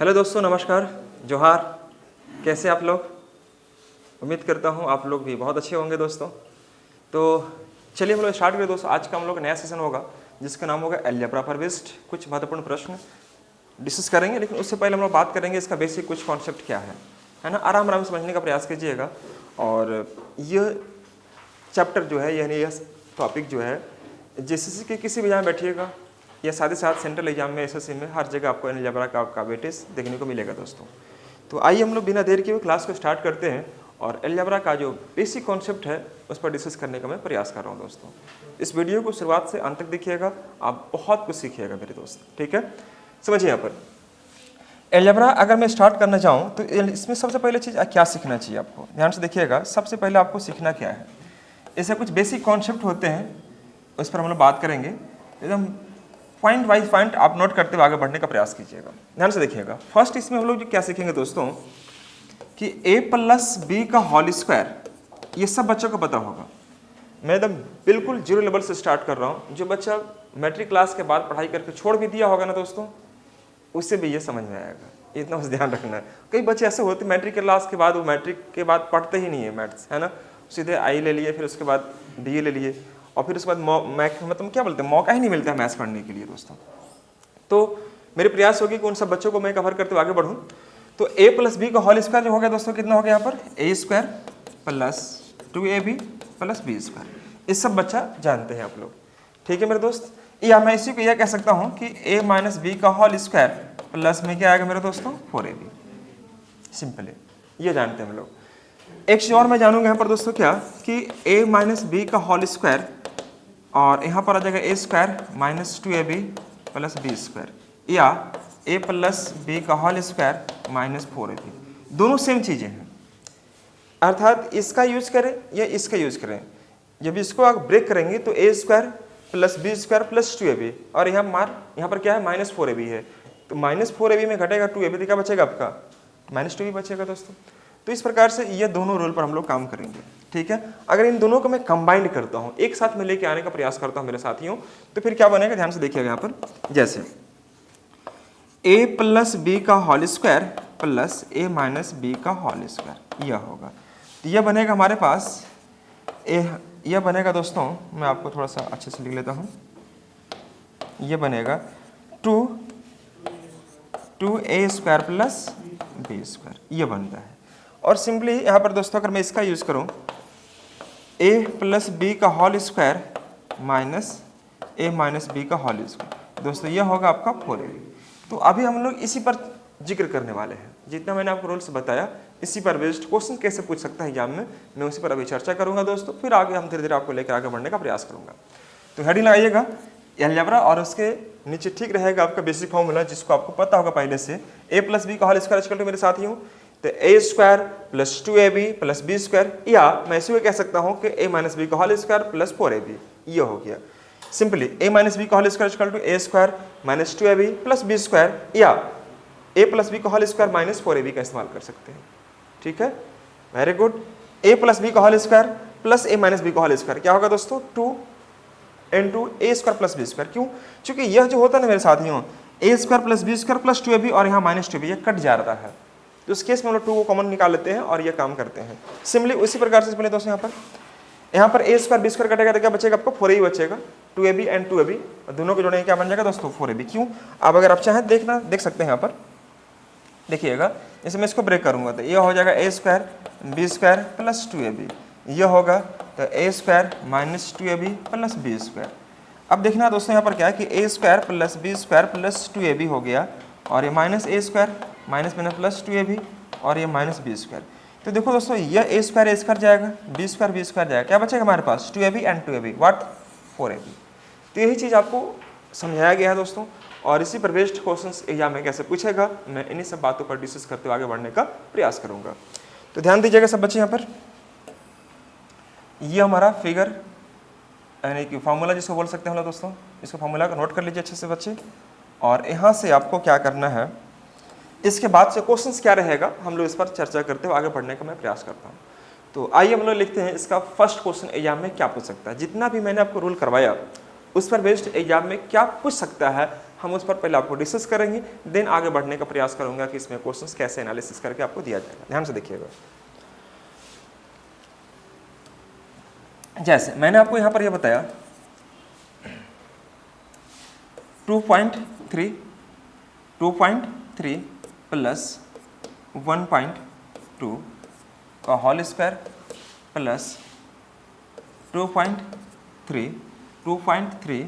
Hello दोस्तों, नमस्कार, जोहार। कैसे आप लोग? उम्मीद करता हूँ आप लोग भी बहुत अच्छे होंगे दोस्तों। तो चलिए हम लोग स्टार्ट करें दोस्तों। आज का हम लोग नया सेशन होगा जिसका नाम होगा अलजेब्रा पर बेस्ड कुछ महत्वपूर्ण प्रश्न डिस्कस करेंगे। लेकिन उससे पहले हम लोग बात करेंगे इसका बेसिक कुछ कॉन्सेप्ट क्या है ना। आराम आराम समझने का प्रयास कीजिएगा। और यह चैप्टर जो है यानी यह टॉपिक जो है जेसीसी के किसी भी एग्जाम में बैठिएगा या साथ ही साथ सेंट्रल एग्जाम में एसएससी में हर जगह आपको अलजेब्रा का वेटेज देखने को मिलेगा दोस्तों। तो आइए हम लोग बिना देर किए हुए क्लास को स्टार्ट करते हैं और अलजेब्रा का जो बेसिक कॉन्सेप्ट है उस पर डिस्कस करने का मैं प्रयास कर रहा हूँ दोस्तों। इस वीडियो को शुरुआत से अंत तक देखिएगा, आप बहुत कुछ सीखिएगा मेरे दोस्त। ठीक है, समझिए यहाँ पर अलजेब्रा अगर मैं स्टार्ट करना चाहूँ तो इसमें सबसे पहले चीज़ क्या सीखना चाहिए आपको, ध्यान से देखिएगा। सबसे पहले आपको सीखना क्या है, ऐसे कुछ बेसिक कॉन्सेप्ट होते हैं उस पर हम लोग बात करेंगे। एकदम पॉइंट वाइज पॉइंट आप नोट करते हुए आगे बढ़ने का प्रयास कीजिएगा, ध्यान से देखिएगा। फर्स्ट इसमें हम लोग क्या सीखेंगे दोस्तों कि a+b का होल स्क्वायर, ये सब बच्चों को पता होगा। मैं एकदम बिल्कुल जीरो लेवल से स्टार्ट कर रहा हूँ। जो बच्चा मैट्रिक क्लास के बाद पढ़ाई करके छोड़ भी दिया होगा ना दोस्तों, उससे भी ये समझ में आएगा, इतना बस ध्यान रखना है। कई बच्चे ऐसे होते हैं मैट्रिक क्लास के बाद वो मैट्रिक के बाद पढ़ते ही नहीं है मैथ्स, है ना। सीधे आई ले लिए, फिर उसके बाद डी ले लिए और फिर उसके बाद मतलब क्या बोलते हैं, मौका ही नहीं मिलता है मैथ्स पढ़ने के लिए दोस्तों। तो मेरे प्रयास होगी कि उन सब बच्चों को मैं कवर करते हुए आगे बढ़ूँ। तो a+b का होल स्क्वायर जो हो गया दोस्तों, कितना हो गया यहाँ पर a² + 2ab + b²। इस सब बच्चा जानते हैं आप लोग, ठीक है मेरे दोस्त। या मैं इसी को यह कह सकता हूँ कि a - b का होल स्क्वायर प्लस में क्या आएगा मेरे दोस्तों 4ab। सिंपल है, ये जानते हैं हम लोग। एक चीज और मैं जानूंगा यहाँ पर दोस्तों क्या कि a - b का होल स्क्वायर और यहाँ पर आ जाएगा a² - 2ab + b² या a+b का होल स्क्वायर - 4ab। दोनों सेम चीजें हैं, अर्थात इसका यूज करें या इसका यूज करें। जब इसको आप ब्रेक करेंगे तो a² + b² + 2ab और यहाँ पर क्या है -4ab है। तो -4ab में घटेगा 2ab तो क्या बचेगा आपका -2ab बचेगा दोस्तों। तो इस प्रकार से ये दोनों रूल पर हम लोग काम करेंगे, ठीक है। अगर इन दोनों को मैं कंबाइंड करता हूँ, एक साथ में लेके आने का प्रयास करता हूँ मेरे साथियों, तो फिर क्या बनेगा, ध्यान से देखिएगा यहाँ पर। जैसे a+b का whole square plus a - b का होल स्क्वायर, यह होगा। तो यह बनेगा हमारे पास यह बनेगा दोस्तों, मैं आपको थोड़ा सा अच्छे से लिख लेता हूँ। यह बनेगा 2a² + b², यह बनता है। और सिंपली यहाँ पर दोस्तों अगर मैं इसका यूज करूँ a+b का whole square minus a - b का होल स्क्वायर, दोस्तों यह होगा आपका 4ab। तो अभी हम लोग इसी पर जिक्र करने वाले हैं, जितना मैंने आपको रूल्स बताया इसी पर बेस्ड क्वेश्चन कैसे पूछ सकता है एग्जाम में, मैं उसी पर अभी चर्चा करूंगा दोस्तों। फिर आगे हम धीरे धीरे आपको लेकर आगे बढ़ने का प्रयास करूंगा। तो हेडिंग लगाइएगा अलजेब्रा और उसके नीचे ठीक रहेगा आपका बेसिक फॉर्मूला जिसको आपको पता होगा पहले से, a+b का होल स्क्वायर मेरे साथियों तो a² + 2ab + b², या मैं इसी को कह सकता हूं कि a - b का होल स्क्वायर + 4ab, ये हो गया सिंपली। a - b का whole square a² - 2ab + b², या a+b का होल स्क्वायर - 4ab का इस्तेमाल कर सकते हैं, ठीक है, वेरी गुड। a+b का whole square plus a - b का होल स्क्वायर क्या होगा दोस्तों 2 × a² + b²। क्यों? क्योंकि यह जो होता है ना मेरे साथियों a² + b² + 2ab और यहाँ -2ab यह कट जा रहा है, तो इस केस में हम लोग 2 को कॉमन निकाल लेते हैं और ये काम करते हैं। सिंपली उसी प्रकार से दोस्तों यहाँ पर a² b² कटेगा तो क्या बचेगा आपको 4ab बचेगा, 2ab एंड 2ab दोनों को जोड़ेंगे क्या बन जाएगा दोस्तों 4ab। क्यों? अब अगर आप चाहें देख सकते हैं यहाँ पर देखिएगा, जैसे मैं इसको ब्रेक करूंगा तो ये हो जाएगा a² b² + 2ab, ये होगा तो a² - 2ab + b²। अब देखना दोस्तों यहाँ पर क्या है कि a² + b² + 2ab हो गया और ये -a² - 2ab और ये -b²। तो देखो दोस्तों यह a² जाएगा, b² जाएगा, क्या बचेगा हमारे पास 2ab and 2ab what 4ab। तो यही चीज़ आपको समझाया गया है दोस्तों, और इसी पर बेस्ड क्वेश्चंस एग्जाम में कैसे पूछेगा मैं इन्हीं सब बातों पर डिस्कस करते हुए आगे बढ़ने का प्रयास करूंगा। तो ध्यान दीजिएगा सब बच्चे, यहाँ पर ये हमारा फिगर यानी कि फॉर्मूला जिसको बोल सकते हैं हम लोग दोस्तों, इसको फॉर्मूला को नोट कर लीजिए अच्छे से बच्चे। और यहाँ से आपको क्या करना है, इसके बाद से क्वेश्चंस क्या रहेगा हम लोग इस पर चर्चा करते हुए आगे बढ़ने का मैं प्रयास करता हूँ। तो आइए हम लोग लिखते हैं इसका फर्स्ट क्वेश्चन एग्जाम में क्या पूछ सकता है। जितना भी मैंने आपको रूल करवाया उस पर बेस्ड एग्जाम में क्या पूछ सकता है हम उस पर पहले आपको डिस्कस करेंगे, देन आगे बढ़ने का प्रयास करूंगा कि इसमें क्वेश्चंस कैसे एनालिसिस करके आपको दिया जाएगा। ध्यान से देखिएगा। जैसे मैंने आपको यहाँ पर यह बताया 2.3 प्लस 1.2 का होल स्क्वायर प्लस 2.3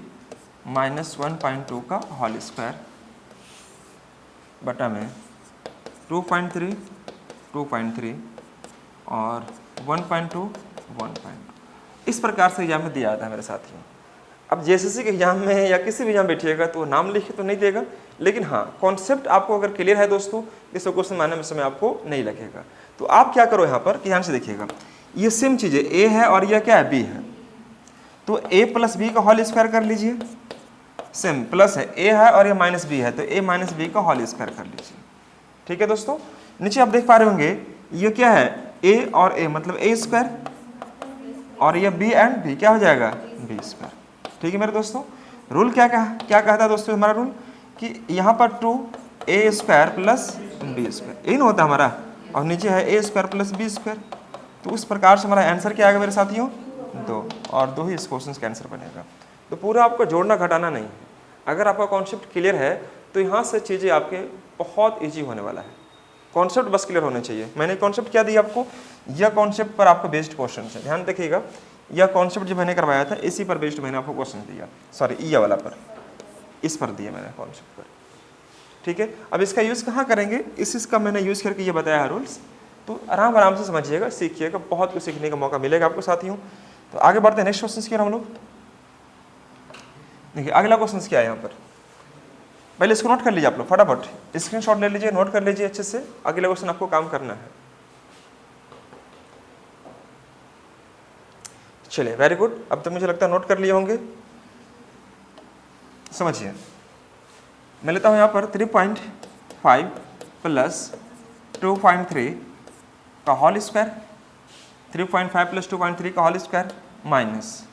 माइनस 1.2 का होल स्क्वायर बटा में 2.3 और 1.2 इस प्रकार से एग्जाम में दिया जाता है मेरे साथियों। अब जेएसएससी के एग्जाम में या किसी भी एग्जाम बैठिएगा तो नाम लिखे तो नहीं देगा, लेकिन हाँ कॉन्सेप्ट आपको अगर क्लियर है दोस्तों, इस क्वेश्चन मानने में समय आपको नहीं लगेगा। तो आप क्या करो यहाँ पर कि ध्यान से देखिएगा, ये सेम चीज़ है, ए है और यह क्या है, बी है, तो ए प्लस बी का होल स्क्वायर कर लीजिए। सेम प्लस है, ए है और ये माइनस बी है, तो ए माइनस बी का होल स्क्वायर कर लीजिए। ठीक है दोस्तों। नीचे आप देख पा रहे होंगे ये क्या है, ए और ए मतलब ए स्क्वायर, और ये बी एंड बी क्या हो जाएगा, बी स्क्वायर। ठीक है मेरे दोस्तों। रूल क्या कहता है दोस्तों हमारा रूल कि यहाँ पर 2a square plus B square, यही ना होता हमारा, और नीचे है a square plus B square. तो उस प्रकार से हमारा आंसर क्या आएगा मेरे साथियों, 2, और 2 ही इस क्वेश्चन का आंसर बनेगा। तो पूरा आपको जोड़ना घटाना नहीं है। अगर आपका कॉन्सेप्ट क्लियर है तो यहाँ से चीज़ें आपके बहुत ईजी होने वाला है। कॉन्सेप्ट बस क्लियर होने चाहिए। मैंने कॉन्सेप्ट क्या दिया आपको, यह कॉन्सेप्ट पर आपका बेस्ड क्वेश्चन है, ध्यान देखिएगा। यह कॉन्सेप्ट जो मैंने करवाया था इसी पर बेस्ड मैंने आपको क्वेश्चन दिया, सॉरी ये वाला पर, इस पर दिया मैंने कॉन्सेप्ट पर। ठीक है, अब इसका यूज़ कहाँ करेंगे, इसका मैंने यूज़ करके ये बताया है रूल्स, तो आराम से समझिएगा, सीखिएगा, बहुत कुछ सीखने का मौका मिलेगा आपको साथियों। तो आगे बढ़ते हैं नेक्स्ट क्वेश्चन की ओर हम लोग। देखिए अगला क्वेश्चन क्या है यहाँ पर, पहले इसको नोट कर लीजिए आप लोग, फटाफट स्क्रीनशॉट ले लीजिए, नोट कर लीजिए अच्छे से, अगला क्वेश्चन आपको काम करना है। चलिए वेरी गुड, अब तक मुझे लगता है नोट कर लिए होंगे। समझिए, मैं लेता हूं यहां पर 3.5 प्लस 2.3 का होल स्क्वायर, 3.5 प्लस 2.3 का होल स्क्वायर माइनस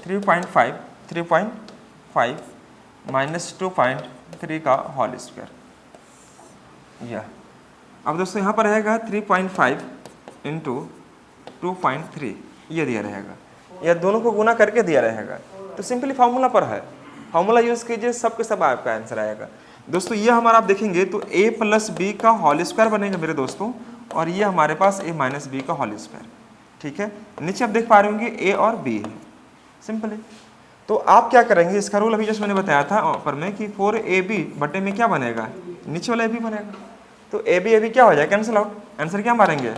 3.5 माइनस 2.3 का होल स्क्वायर। यह अब दोस्तों यहाँ पर रहेगा 3.5 इंटू 2.3, ये दिया रहेगा, यह दोनों को गुना करके दिया रहेगा। तो सिंपली फार्मूला पर है, फार्मूला यूज कीजिए, सब के सब आपका आंसर आएगा दोस्तों। ये हमारा आप देखेंगे तो a प्लस बी का होल स्क्वायर बनेगा मेरे दोस्तों, और ये हमारे पास a माइनस बी का होल स्क्वायर। ठीक है, नीचे आप देख पा रहे होंगे a और b है, सिंपल है। तो आप क्या करेंगे, इसका रूल अभी जस्ट मैंने बताया था ऊपर में कि 4ab बटे में क्या बनेगा, नीचे वाला ab बनेगा। तो ab क्या हो जाएगा, कैंसिल आउट, आंसर क्या मारेंगे,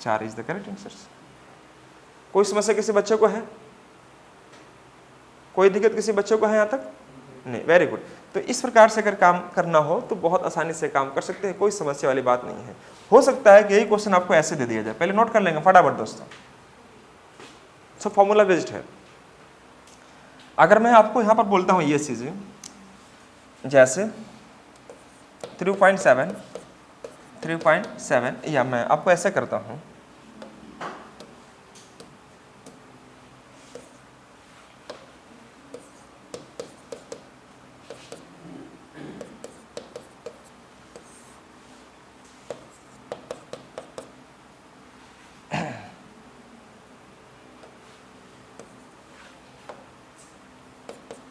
4 इज द करेक्ट आंसर। कोई समस्या किसी बच्चे को है, कोई दिक्कत किसी बच्चे को है यहाँ तक नहीं, वेरी गुड। तो इस प्रकार से अगर काम करना हो तो बहुत आसानी से काम कर सकते हैं, कोई समस्या वाली बात नहीं है। हो सकता है कि यही क्वेश्चन आपको ऐसे दे दिया जाए, पहले नोट कर लेंगे फटाफट दोस्तों, सब फॉर्मूला बेस्ड है। अगर मैं आपको यहाँ पर बोलता हूँ ये चीज़ें जैसे 3.7 या मैं आपको ऐसे करता हूँ,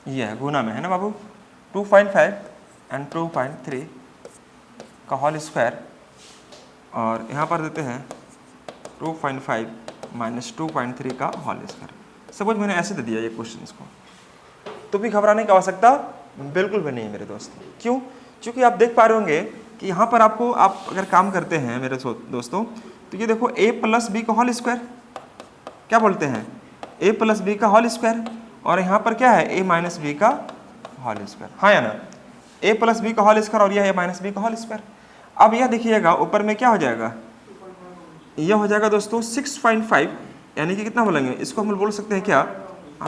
ये है गुना में है ना बाबू, 2.5 एंड 2.3 का होल स्क्वायर, और यहाँ पर देते हैं 2.5 माइनस 2.3 का होल स्क्वायर। सपोज मैंने ऐसे दे दिया ये क्वेश्चन को, तो भी घबराने की आवश्यकता बिल्कुल भी नहीं है मेरे दोस्तों। क्यों, क्योंकि आप देख पा रहे होंगे कि यहाँ पर आपको, आप अगर काम करते हैं मेरे दोस्तों, तो ये देखो a प्लस बी का होल स्क्वायर, क्या बोलते हैं, a प्लस बी का होल स्क्वायर, और यहाँ पर क्या है, a माइनस बी का होल स्क्वायर, हाँ या ना, a प्लस बी का होल स्क्वायर और यह a माइनस बी का होल स्क्वायर। अब यह देखिएगा ऊपर में क्या हो जाएगा, यह हो जाएगा दोस्तों 6.5, यानी कि कितना बोलेंगे इसको, हम बोल सकते हैं क्या,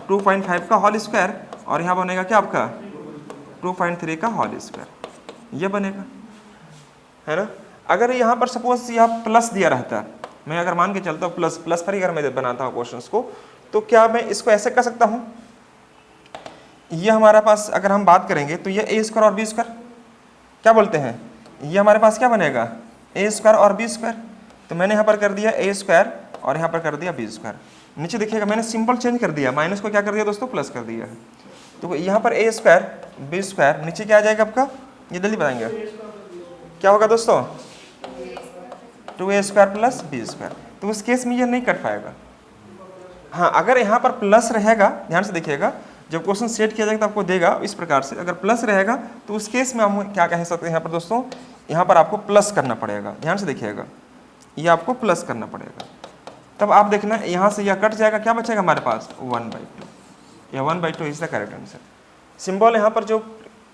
2.5 का होल स्क्वायर, और यहाँ बनेगा क्या आपका 2.3 का होल स्क्वायर, यह बनेगा, है ना। अगर यहाँ पर सपोज यह प्लस दिया रहता, मैं अगर मान के चलता हूँ प्लस पर ही अगर मैं बनाता हूँ क्वेश्चन को, तो क्या मैं इसको ऐसे कर सकता हूँ, ये हमारे पास अगर हम बात करेंगे तो ये ए स्क्वायर और बी स्क्वायर क्या बोलते हैं, ये हमारे पास क्या बनेगा ए स्क्वायर और बी स्क्वायर। तो मैंने यहाँ पर कर दिया ए स्क्वायर और यहाँ पर कर दिया बी स्क्वायर। नीचे देखिएगा मैंने सिंपल चेंज कर दिया, माइनस को क्या कर दिया दोस्तों प्लस कर दिया है। तो यहाँ पर ए स्क्वायर बी स्क्वायर नीचे क्या आ जाएगा आपका, ये जल्दी बताएंगे क्या होगा दोस्तों, 2a square plus B square. तो उस केस में ये नहीं कट पाएगा। हाँ अगर यहाँ पर प्लस रहेगा, ध्यान से देखिएगा जब क्वेश्चन सेट किया जाएगा तो आपको देगा इस प्रकार से, अगर प्लस रहेगा तो उस केस में हम क्या कह सकते हैं यहाँ पर दोस्तों, यहाँ पर आपको प्लस करना पड़ेगा। ध्यान से देखिएगा ये आपको प्लस करना पड़ेगा, तब आप देखना यहाँ से यह कट जाएगा, क्या बचेगा हमारे पास 1/2, या 1/2 is the correct answer. Symbol यहाँ पर जो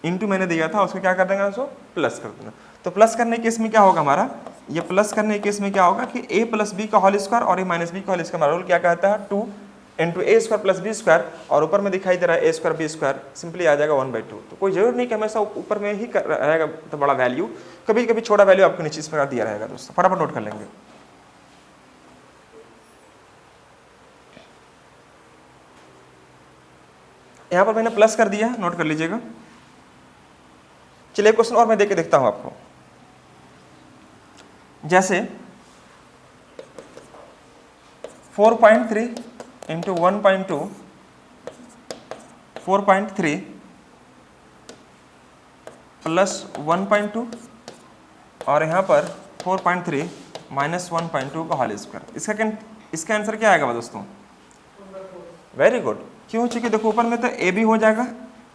इंटू मैंने दिया था उसको क्या कर देंगे उसको प्लस कर देना। तो प्लस करने के केस में क्या होगा हमारा, ये प्लस करने के केस में क्या होगा कि a प्लस बी का होल स्क्वायर और a माइनस बी का होल स्क्वायर, रूल क्या कहता है 2 इंटू ए स्क्वायर प्लस बी स्क्वायर, और ऊपर में दिखाई दे रहा है ए स्क्वायर बी स्क्वायर, सिंपली आ जाएगा 1/2। तो कोई जरूर नहीं कि हमेशा ऊपर में ही रहेगा तो बड़ा वैल्यू, कभी कभी छोटा वैल्यू आपको नीचे इस प्रकार दिया रहेगा दोस्तों, फटाफट नोट कर लेंगे। यहाँ पर मैंने प्लस कर दिया, नोट कर लीजिएगा। चलिए क्वेश्चन और मैं देके देखता हूं आपको, जैसे 4.3 इंटू 1.2, 4.3 प्लस 1.2 और यहाँ पर 4.3 माइनस 1.2 का होल स्क्वायर। इसका आंसर क्या आएगा दोस्तों, वेरी गुड। क्यों, चूंकि देखो ऊपर में तो ए बी हो जाएगा,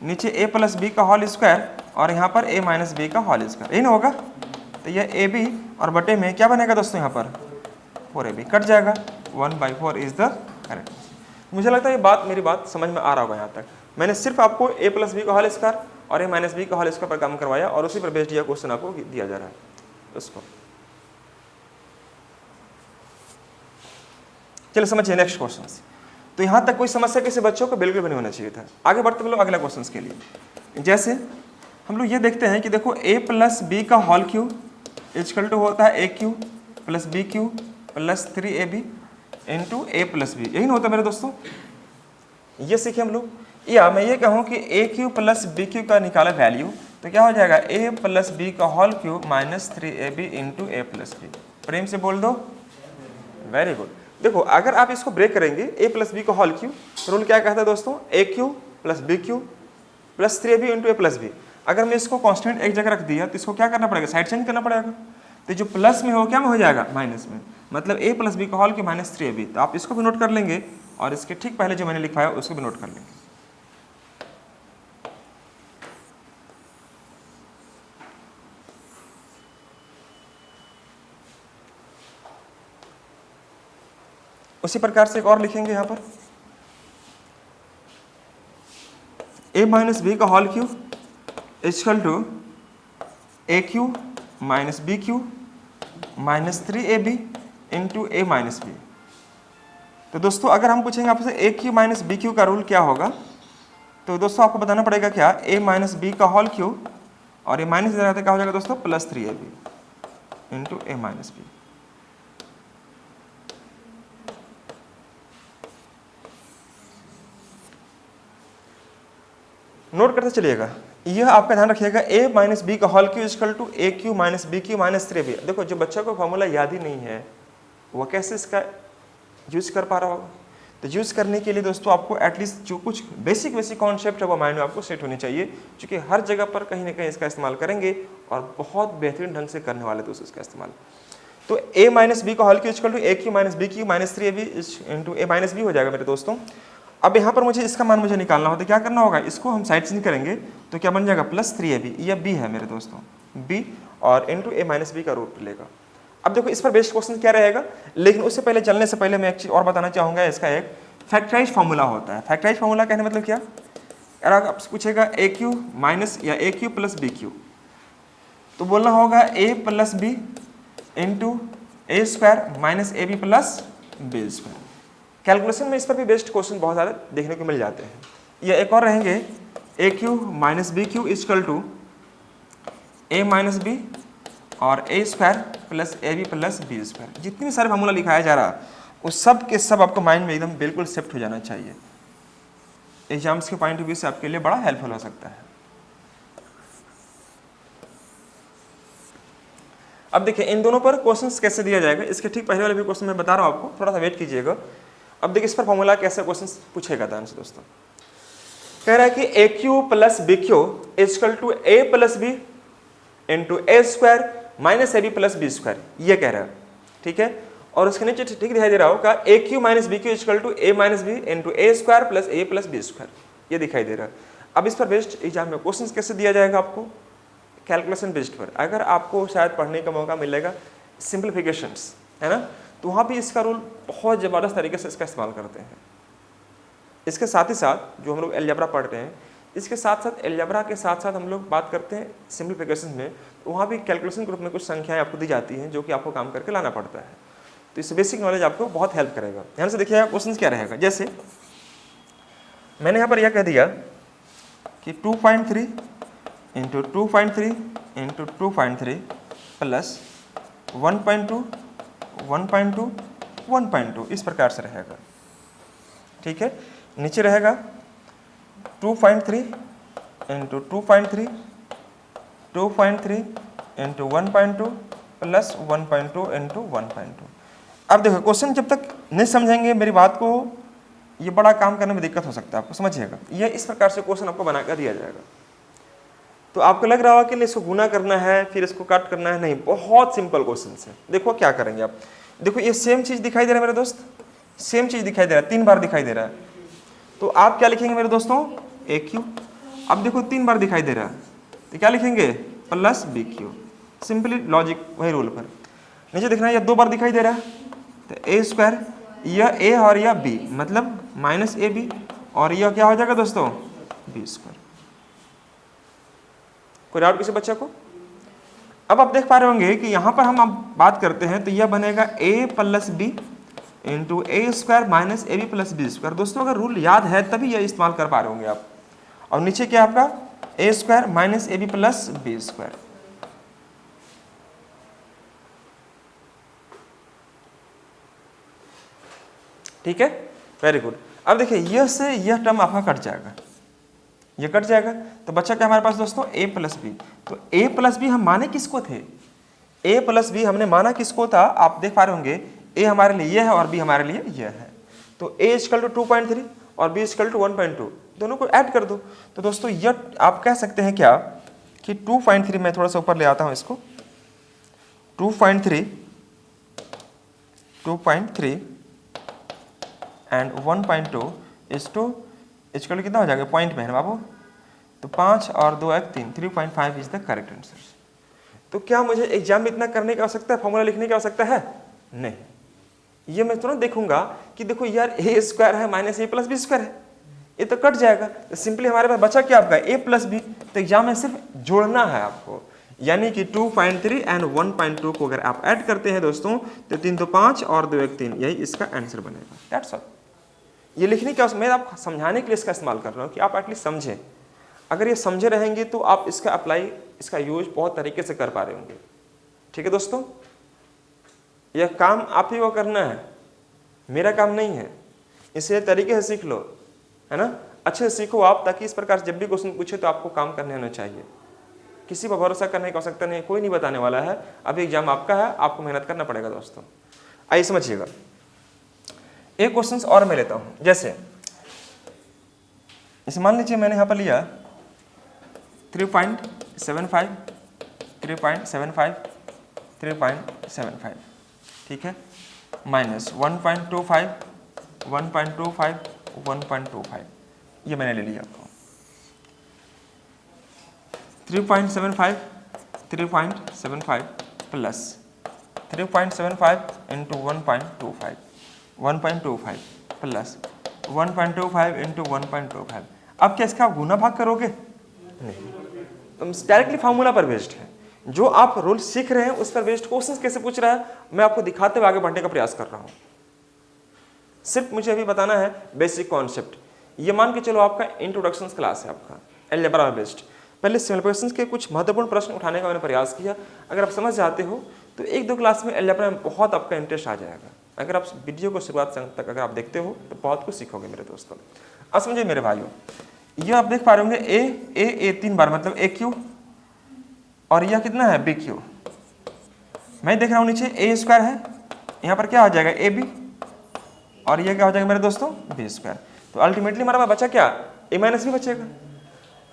नीचे a प्लस बी का होल स्क्वायर और यहाँ पर a माइनस बी का होल स्क्वायर, यही ना होगा। तो यह ए बी और बटे में क्या बनेगा दोस्तों, यहाँ पर 4ab कट जाएगा, 1/4 इज द करेक्ट। मुझे लगता है ये बात, मेरी बात समझ में आ रहा होगा यहाँ तक। मैंने सिर्फ आपको a प्लस बी का होल स्क्वायर और a माइनस बी का होल स्क्वायर पर काम करवाया और उसी पर बेस्ड यह क्वेश्चन आपको दिया जा रहा है उसको। चलिए समझिए नेक्स्ट क्वेश्चन। तो यहाँ तक कोई समस्या किसी बच्चों को बिल्कुल भी नहीं होना चाहिए था। आगे बढ़ते हम लोग अगला क्वेश्चन के लिए। जैसे हम लोग ये देखते हैं कि देखो a प्लस बी का होल क्यूब इक्वल टू होता है a cube plus B cube plus 3ab into a plus B, यही ना होता है मेरे दोस्तों। ये सीखे हम लोग, या मैं ये कहूँ कि a cube plus B cube का निकाला वैल्यू तो क्या हो जाएगा a प्लस बी का whole cube minus 3ab into a plus b. प्रेम से बोल दो, वेरी गुड। देखो अगर आप इसको ब्रेक करेंगे a प्लस बी का होल क्यूब, रूल क्या कहता है दोस्तों, a cube plus B cube plus 3ab into a plus B. अगर मैं इसको कांस्टेंट एक जगह रख दिया तो इसको क्या करना पड़ेगा, साइड चेंज करना पड़ेगा। तो जो प्लस में हो क्या में हो जाएगा माइनस में, मतलब a प्लस बी का होल क्यूब माइनस 3ab। तो आप इसको भी नोट कर लेंगे और इसके ठीक पहले जो मैंने लिखवाया उसको भी नोट कर लेंगे। उसी प्रकार से एक और लिखेंगे यहाँ पर a माइनस बी का whole cube equal to a cube minus B cube minus 3ab into a minus B. तो दोस्तों अगर हम पूछेंगे आपसे a cube minus B cube का रूल क्या होगा, तो दोस्तों आपको बताना पड़ेगा क्या, a माइनस बी का होल क्यूब और a माइनस इधर आता क्या हो जाएगा दोस्तों plus 3ab into a minus B. Note करते चलिएगा, यह आपका ध्यान रखिएगा a माइनस बी का whole cube equal to a cube minus B cube minus 3ab। देखो जो बच्चा को फॉर्मूला याद ही नहीं है वह कैसे इसका यूज कर पा रहा होगा। तो यूज करने के लिए दोस्तों आपको एटलीस्ट जो कुछ बेसिक कॉन्सेप्ट है वो माइंड में आपको सेट होनी चाहिए, क्योंकि हर जगह पर कहीं ना कहीं इसका इस्तेमाल करेंगे और बहुत बेहतरीन ढंग से करने वाले दोस्तों इसका इस्तेमाल। तो a माइनस बी का whole cube equal to a cube minus B cube minus 3ab into a minus B हो जाएगा मेरे दोस्तों। अब यहाँ पर मुझे इसका मान मुझे निकालना हो तो क्या करना होगा, इसको हम साइड चेंज करेंगे तो क्या बन जाएगा प्लस 3ab, यह b है मेरे दोस्तों b और इंटू a माइनस बी का रूट लेगा। अब देखो इस पर बेस्ड क्वेश्चन क्या रहेगा, लेकिन उससे पहले चलने से पहले मैं एक चीज़ और बताना चाहूँगा। इसका एक फैक्टराइज फार्मूला होता है। फैक्टराइज फार्मूला कहने मतलब क्या, अगर आपसे पूछेगा a क्यूब माइनस या a cube plus B cube तो बोलना होगा a plus B into A square minus A B plus B square. Calculation में इस पर भी बेस्ट क्वेश्चन बहुत सारे देखने को मिल जाते हैं। ये एक और रहेंगे a cube minus B cube equal to a minus b और a square plus a B plus B square. जितने भी सारे फार्मूला लिखाया जा रहा है उस सब के सब आपको माइंड में एकदम बिल्कुल शिफ्ट हो जाना चाहिए। एग्जाम्स के पॉइंट ऑफ व्यू से आपके लिए बड़ा हेल्पफुल हो सकता है। अब देखिए इन दोनों पर क्वेश्चंस कैसे दिया जाएगा, इसके ठीक पहले वाले भी क्वेश्चन मैं बता रहा हूँ आपको, थोड़ा सा वेट कीजिएगा। अब देखिए इस पर फॉर्मूला कैसे क्वेश्चन पूछेगा ध्यान से दोस्तों। कह रहा है कि ए cube plus B cube equal to a plus B into A square minus A B plus B square, ये कह रहा है, ठीक है। और उसके नीचे ठीक दिखाई दे रहा होगा a cube minus b cube equal to a minus b into A square plus B square, ये दिखाई दे रहा है। अब इस पर बेस्ड एग्जाम में क्वेश्चन कैसे दिया जाएगा आपको, कैलकुलेशन बेस्ड पर। अगर आपको शायद पढ़ने का मौका मिलेगा सिंप्लीफिकेशंस, है ना, तो वहाँ भी इसका रूल बहुत ज़बरदस्त तरीके से इसका इस्तेमाल करते हैं। इसके साथ ही साथ जो हम लोग अलजेब्रा पढ़ रहे हैं, इसके साथ साथ अलजेब्रा के साथ साथ हम लोग बात करते हैं सिंप्लीफिकेशन में, तो वहाँ भी कैलकुलेशन ग्रुप में कुछ संख्याएं आपको दी जाती हैं जो कि आपको काम करके लाना पड़ता है। तो इस बेसिक नॉलेज आपको बहुत हेल्प करेगा। ध्यान से देखिएगा क्वेश्चन क्या रहेगा। जैसे मैंने यहाँ पर यह कह दिया कि 2.3 इंटू 2.3 इंटू 2.3 प्लस 1.2 1.2 1.2 इस प्रकार से रहेगा, ठीक है। नीचे रहेगा 2.3 इंटू 2.3 2.3 इंटू 1.2 प्लस 1.2 इंटू 1.2। अब देखो क्वेश्चन जब तक नहीं समझेंगे मेरी बात को, ये बड़ा काम करने में दिक्कत हो सकता है आपको, समझिएगा। ये इस प्रकार से क्वेश्चन आपको बनाकर दिया जाएगा। तो आपको लग रहा होगा कि इसको गुना करना है फिर इसको काट करना है, नहीं, बहुत सिंपल क्वेश्चन है। देखो क्या करेंगे आप, देखो ये सेम चीज दिखाई दे रहा है मेरे दोस्त, सेम चीज दिखाई दे रहा है, 3 बार दिखाई दे रहा है। तो आप क्या लिखेंगे मेरे दोस्तों, ए क्यू। अब देखो 3 बार दिखाई दे रहा है तो क्या लिखेंगे, plus B cube. Simply logic वही रूल पर। नीचे देखना यह 2 बार दिखाई दे रहा है तो ए स्क्वायर, यह ए और यह बी मतलब माइनस ए बी, और यह क्या हो जाएगा दोस्तों, बी स्क्वायर। कोई डाउट किसी बच्चे को? अब आप देख पा रहे होंगे कि यहाँ पर हम अब बात करते हैं तो यह बनेगा a plus B into A square minus A B plus B square. दोस्तों अगर रूल याद है तभी यह इस्तेमाल कर पा रहे होंगे आप। और नीचे क्या आपका a square minus A B plus B square. ठीक है, वेरी गुड। अब देखिए यह से यह टर्म आपका कट जाएगा, ये कट जाएगा तो बच्चा क्या हमारे पास दोस्तों, a प्लस बी। तो a प्लस बी हम माने किसको थे, a प्लस बी हमने माना किसको था, आप देख पा रहे होंगे a हमारे लिए ये है और b हमारे लिए ये है। तो a इक्वल टू 2.3 और b इक्वल टू 1.2, दोनों को ऐड कर दो। तो दोस्तों ये आप कह सकते हैं क्या कि 2.3, मैं थोड़ा सा ऊपर ले आता हूँ इसको, 2.3 एंड 1.2 इज टू इक्वल कितना हो जाएगा, पॉइंट में है बाबू, तो 5 और 2 1 3, 3.5 इज द करेक्ट आंसर। तो क्या मुझे एग्जाम में इतना करने की आवश्यकता है, फॉर्मूला लिखने की आवश्यकता है? नहीं, ये मैं तुरंत देखूंगा कि देखो यार ए स्क्वायर है माइनस ए प्लस बी स्क्वायर है, ये तो कट जाएगा। तो सिंपली हमारे पास बचा क्या आपका, ए प्लस बी। तो एग्जाम में सिर्फ जोड़ना है आपको, यानी कि 2.3 एंड 1.2 को अगर आप ऐड करते हैं दोस्तों तो 3 तो 5 और 2 1 3, यही इसका आंसर बनेगा। That's all. ये लिखने की मैं आपको समझाने के लिए इसका इस्तेमाल कर रहा हूँ कि आप एटलीस्ट समझें। अगर ये समझे रहेंगे तो आप इसका अप्लाई, इसका यूज बहुत तरीके से कर पा रहे होंगे। ठीक है दोस्तों, यह काम आप ही को करना है, मेरा काम नहीं है। इसे तरीके से सीख लो, है ना, अच्छे से सीखो आप, ताकि इस प्रकार से जब भी क्वेश्चन पूछे तो आपको काम करने आना चाहिए। किसी पर भरोसा करने की आवश्यकता नहीं, कोई नहीं बताने वाला है। अभी एग्जाम आपका है, आपको मेहनत करना पड़ेगा दोस्तों। आइए समझिएगा, एक क्वेश्चन और मैं लेता हूं। जैसे इसे मान लीजिए मैंने यहां पर लिया 3.75 3.75 3.75, ठीक है, माइनस 1.25 1.25 1.25, ये मैंने ले लिया। 3.75 3.75 प्लस 3.75 इंटू 1.25 1.25 प्लस 1.25 इंटू 1.25। अब क्या इसका गुना भाग करोगे? नहीं, तुम डायरेक्टली फार्मूला पर बेस्ड है। जो आप रूल सीख रहे हैं उस पर बेस्ड क्वेश्चंस कैसे पूछ रहा है, मैं आपको दिखाते हुए आगे बढ़ने का प्रयास कर रहा हूं। सिर्फ मुझे अभी बताना है बेसिक कॉन्सेप्ट। ये मान के चलो आपका इंट्रोडक्शन क्लास है आपका अलजेब्रा बेस्ड। पहले सिंपल के कुछ महत्वपूर्ण प्रश्न उठाने का मैंने प्रयास किया। अगर आप समझ जाते हो तो 1-2 क्लास में अलजेब्रा में बहुत आपका इंटरेस्ट आ जाएगा। अगर आप वीडियो को शुरुआत से अंत तक अगर आप देखते हो तो बहुत कुछ सीखोगे मेरे दोस्तों। अब समझिए मेरे भाइयों, ये आप देख पा रहे होंगे ए 3 बार मतलब ए क्यू, और यह कितना है बी क्यू। मैं देख रहा हूँ नीचे ए स्क्वायर है, यहाँ पर क्या हो जाएगा ए बी, और ये क्या हो जाएगा मेरे दोस्तों बी स्क्वायर। तो अल्टीमेटली हमारा पास बचा क्या, ए माइनस बी बचेगा।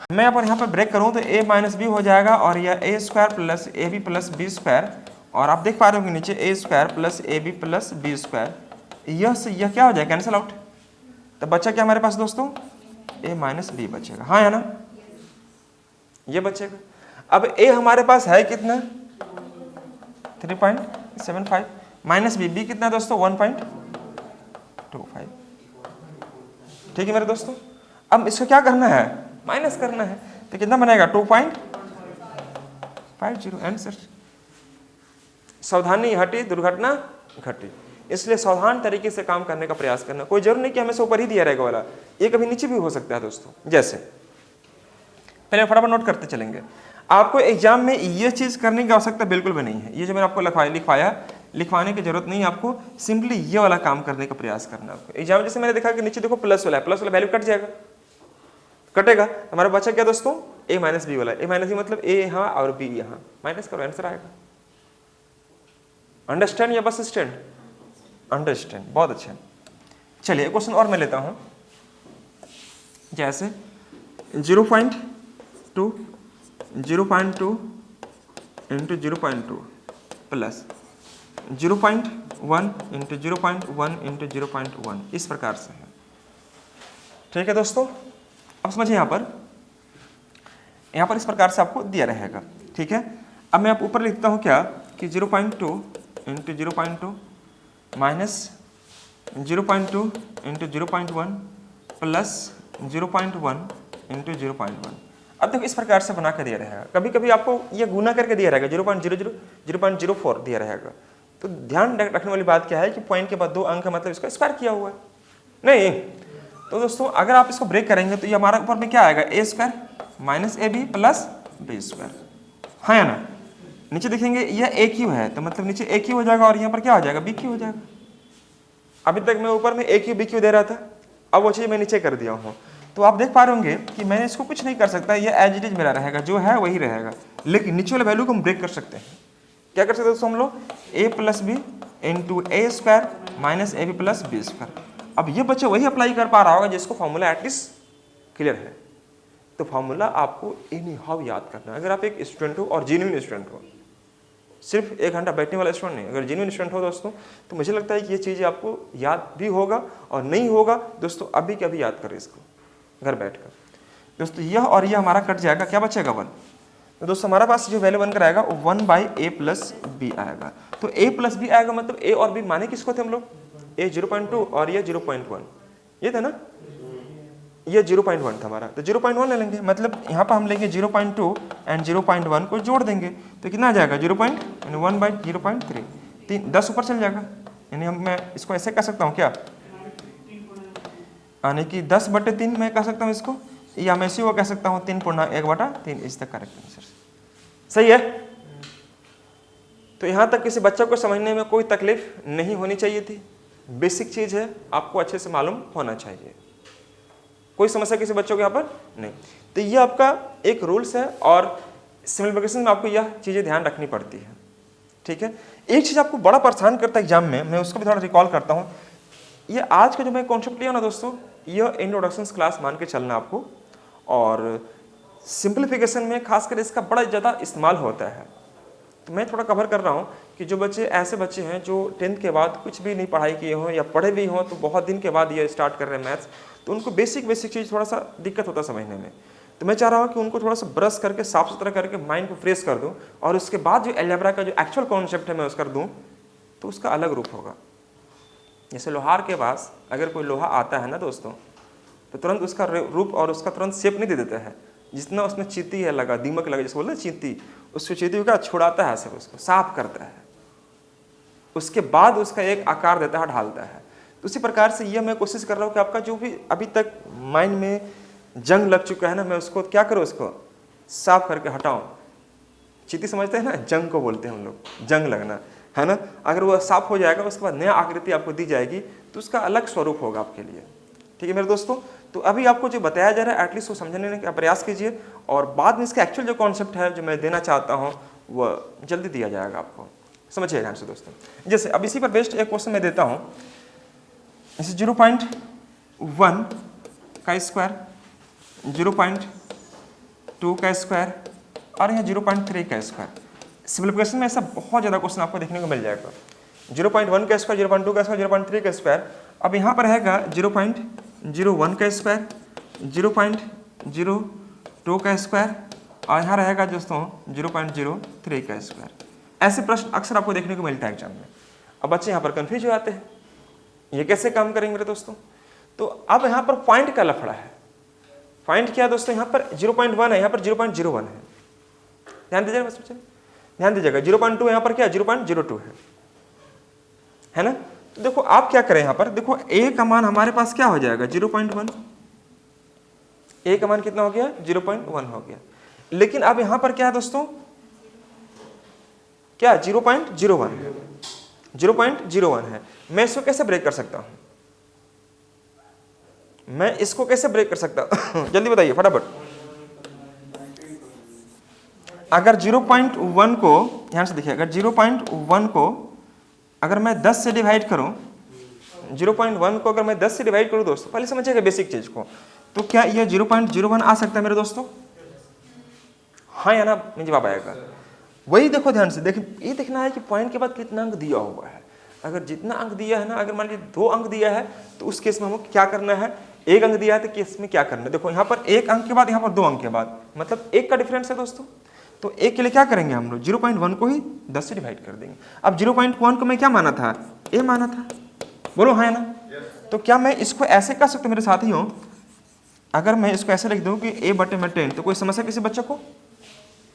मैं यहाँ पर ब्रेक करूँ तो ए माइनस बी हो जाएगा, और यह a square plus a B plus B square, और आप देख पा रहे होंगे नीचे a square plus a B plus B square, यह से यह क्या हो जाएगा कैंसिल आउट। तो बचा क्या हमारे पास दोस्तों, ए माइनस बी बचेगा, हाँ है ना, ये बचेगा। अब ए हमारे पास है कितना 3.75 माइनस बी, बी कितना दोस्तों 1.25। ठीक है मेरे दोस्तों, अब इसको क्या करना है, माइनस करना है, तो कितना बनेगा 2.50 आंसर। सावधानी हटी दुर्घटना घटी, इसलिए सावधान तरीके से काम करने का प्रयास करना। कोई जरूर नहीं कि हमें से ऊपर ही दिया रहेगा वाला, ये कभी नीचे भी हो सकता है दोस्तों। जैसे पहले फटाफट नोट करते चलेंगे, आपको एग्जाम में ये चीज करने की आवश्यकता बिल्कुल भी नहीं है। ये जो मैंने आपको लिखवाने की जरूरत नहीं है, आपको सिंपली ये वाला काम करने का प्रयास करना है आपको। एग्जाम जैसे मैंने देखा कि नीचे देखो प्लस वाला है, प्लस वाला वैल्यू कट जाएगा, कटेगा, हमारा बचा क्या दोस्तों ए माइनस बी वाला। ए माइनस बी मतलब ए यहाँ और बी यहाँ, माइनस करो आंसर आएगा। अंडरस्टैंड या बस स्टैंड, अंडरस्टैंड, बहुत अच्छा। चलिए क्वेश्चन और मैं लेता हूं, जैसे 0.2 इंटू 0.2 प्लस 0.1 इंटू 0.1 इंटू 0.1, इस प्रकार से है। ठीक है दोस्तों, अब समझिए यहाँ पर इस प्रकार से आपको दिया रहेगा। ठीक है, अब मैं आप ऊपर लिखता हूँ क्या कि 0.2 into 0.2 minus 0.2 into 0.1 plus 0.1 into 0.1। अब देखो इस प्रकार से बना कर दिया रहेगा। कभी कभी आपको ये गुना करके दिया रहेगा 0.00 0.04 दिया रहेगा। तो ध्यान रखने वाली बात क्या है कि पॉइंट के बाद 2 अंक मतलब इसका स्क्वायर किया हुआ है नहीं। तो दोस्तों अगर आप इसको ब्रेक करेंगे तो ये हमारा ऊपर में क्या आएगा a square minus A B plus B square, हाँ या ना। नीचे देखेंगे यह ए क्यू है तो मतलब नीचे ए क्यू हो जाएगा और यहाँ पर क्या हो जाएगा बी क्यू हो जाएगा। अभी तक मैं ऊपर में ए क्यू बी क्यू दे रहा था, अब वो चीज़ मैं नीचे कर दिया हूँ। तो आप देख पा रहे होंगे कि मैं इसको कुछ नहीं कर सकता, ये एज इट इज मेरा रहेगा, जो है वही रहेगा। लेकिन नीचे वाले वैल्यू को हम ब्रेक कर सकते हैं। क्या कर सकते हैं दोस्तों हम लोग, a plus B into A square minus A B plus B square. अब ये बच्चे वही अप्लाई कर पा रहा होगा जिसको फॉर्मूला एटलीस्ट क्लियर है। तो फॉर्मूला आपको एनी हाउ याद करना है। अगर आप एक स्टूडेंट हो और जेन्युइन स्टूडेंट हो, सिर्फ 1 घंटा बैठने वाला स्टूडेंट नहीं, अगर जेन्युइन स्टूडेंट हो दोस्तों, तो मुझे लगता है कि ये चीज़ें आपको याद भी होगा और नहीं होगा दोस्तों अभी के अभी याद करें इसको घर बैठकर। दोस्तों यह और यह हमारा कट जाएगा, क्या बचेगा 1। तो दोस्तों हमारा पास जो वैल्यू बनकर आएगा वो 1/a प्लस बी आएगा। तो a प्लस बी आएगा मतलब a और b माने किसको थे हम लोग, a 0.2 और ये 0.1, ये था ना, ये 0.1 था हमारा। तो 0.1 ले लेंगे, मतलब यहाँ पर हम लेंगे 0.2 एंड 0.1 को जोड़ देंगे तो कितना आ जाएगा 1/0.3, 10 ऊपर चल जाएगा। यानी मैं इसको ऐसे कह सकता हूँ क्या, यानी कि 10/3 मैं कह सकता हूँ इसको, या मैं इसी को कह सकता हूँ 3/1/3 इज द करेक्ट आंसर। सही है। तो यहाँ तक किसी बच्चे को समझने में कोई तकलीफ नहीं होनी चाहिए थी। बेसिक चीज़ है, आपको अच्छे से मालूम होना चाहिए। कोई समस्या किसी बच्चों के यहाँ पर नहीं। तो ये आपका एक रूल्स है और सिम्प्लीफिकेशन में आपको यह चीज़ें ध्यान रखनी पड़ती है। ठीक है, एक चीज़ आपको बड़ा परेशान करता है एग्जाम में, मैं उसको भी थोड़ा रिकॉल करता हूँ। ये आज का जो मैं कॉन्सेप्ट लिया ना दोस्तों, यह इंट्रोडक्शन क्लास मान के चलना आपको, और सिंप्लीफिकेशन में खासकर इसका बड़ा ज़्यादा इस्तेमाल होता है। तो मैं थोड़ा कवर कर रहा हूँ कि जो बच्चे ऐसे बच्चे हैं जो 10th के बाद कुछ भी नहीं पढ़ाई किए हों या पढ़े भी हों तो बहुत दिन के बाद ये स्टार्ट कर रहे हैं मैथ्स, तो उनको बेसिक चीज़ थोड़ा सा दिक्कत होता है समझने में। तो मैं चाह रहा हूँ कि उनको थोड़ा सा ब्रश करके साफ सुथरा करके माइंड को फ्रेश कर दूँ, और उसके बाद जो अलजेब्रा का जो एक्चुअल कॉन्सेप्ट है मैं उसका दूँ तो उसका अलग रूप होगा। जैसे लोहार के पास अगर कोई लोहा आता है ना दोस्तों, तो तुरंत उसका रूप और उसका तुरंत शेप नहीं दे देता है। जितना उसमें चींटी है लगा, दीमक लगा, जैसे बोलते हैं चींटी, उसको चींटी का छुड़ाता है, सब उसको साफ करता है, उसके बाद उसका एक आकार देता है, ढालता है। तो उसी प्रकार से ये मैं कोशिश कर रहा हूँ कि आपका जो भी अभी तक माइंड में जंग लग चुका है ना, मैं उसको क्या करूँ, उसको साफ करके हटाऊँ। चींटी समझते हैं ना, जंग को बोलते हैं हम लोग, जंग लगना है ना। अगर वो साफ हो जाएगा उसके बाद नया आकृति आपको दी जाएगी तो उसका अलग स्वरूप होगा आपके लिए। ठीक है मेरे दोस्तों, तो अभी आपको जो बताया जा रहा है एटलीस्ट वो समझने का प्रयास कीजिए, और बाद में इसका एक्चुअल जो कॉन्सेप्ट है जो मैं देना चाहता हूँ वह जल्दी दिया जाएगा आपको। समझिए ध्यान से दोस्तों। जैसे अब इसी पर बेस्ड एक क्वेश्चन मैं देता हूँ, इसे 0.1 का स्क्वायर, 0.2 का स्क्वायर और यहाँ 0.3 का स्क्वायर। सिंप्लीफिकेशन में ऐसा बहुत ज़्यादा क्वेश्चन आपको देखने को मिल जाएगा। 0.1 का स्क्वायर, 0.2 का स्क्वायर, 0.3 का स्क्वायर। अब यहाँ पर रहेगा 0.01 का स्क्वायर, 0.02 का स्क्वायर और यहाँ रहेगा दोस्तों 0.03 का स्क्वायर। ऐसे प्रश्न अक्सर आपको देखने को मिलता है एग्जाम में। अब बच्चे यहाँ पर कंफ्यूज हो जाते हैं, ये कैसे काम करेंगे मेरे दोस्तों। तो अब यहाँ पर पॉइंट का लफड़ा है। पॉइंट क्या है दोस्तों, यहाँ पर 0.1 है, यहाँ पर 0.01 है। ध्यान दीजिएगा बच्चे, ध्यान दीजिएगा। 0.2 यहाँ पर क्या 0.02 है ना। तो देखो आप क्या करें, यहाँ पर देखो a का मान हमारे पास क्या हो जाएगा 0.1, a का मान कितना हो गया 0.1 हो गया। लेकिन अब यहाँ पर क्या है दोस्तों, क्या 0.01 है, 0.01 है। मैं इसको कैसे ब्रेक कर सकता हूँ, मैं इसको कैसे ब्रेक कर सकता हूँ जल्दी बताइए फटाफट। अगर 0.1 को ध्यान से देखिए, अगर 0.1 को अगर मैं 10 से डिवाइड करूं, 0.1 को अगर मैं 10 से डिवाइड करूं दोस्तों, पहले समझिएगा बेसिक चीज को, तो क्या ये 0.01 आ सकता है मेरे दोस्तों, हाँ या ना में जवाब आएगा। वही देखो ध्यान से देखिए, ये देखना है कि पॉइंट के बाद कितना अंक दिया हुआ है। अगर जितना अंक दिया है ना, अगर मान लीजिए 2 अंक दिया है तो उस केस में हमको क्या करना है, 1 अंक दिया है तो केस में क्या करना है। देखो यहाँ पर 1 अंक के बाद, यहाँ पर 2 अंक के बाद, मतलब 1 का डिफरेंस है दोस्तों। तो 1 के लिए क्या करेंगे हम लोग, 0.1 को ही 10 से डिवाइड कर देंगे। अब 0.1 को मैं क्या माना था, a माना था, बोलो हाँ है ना। तो क्या मैं इसको ऐसे कर सकता हूँ मेरे साथियों, अगर मैं इसको ऐसे लिख दूँ कि a/10, तो कोई समस्या किसी बच्चे को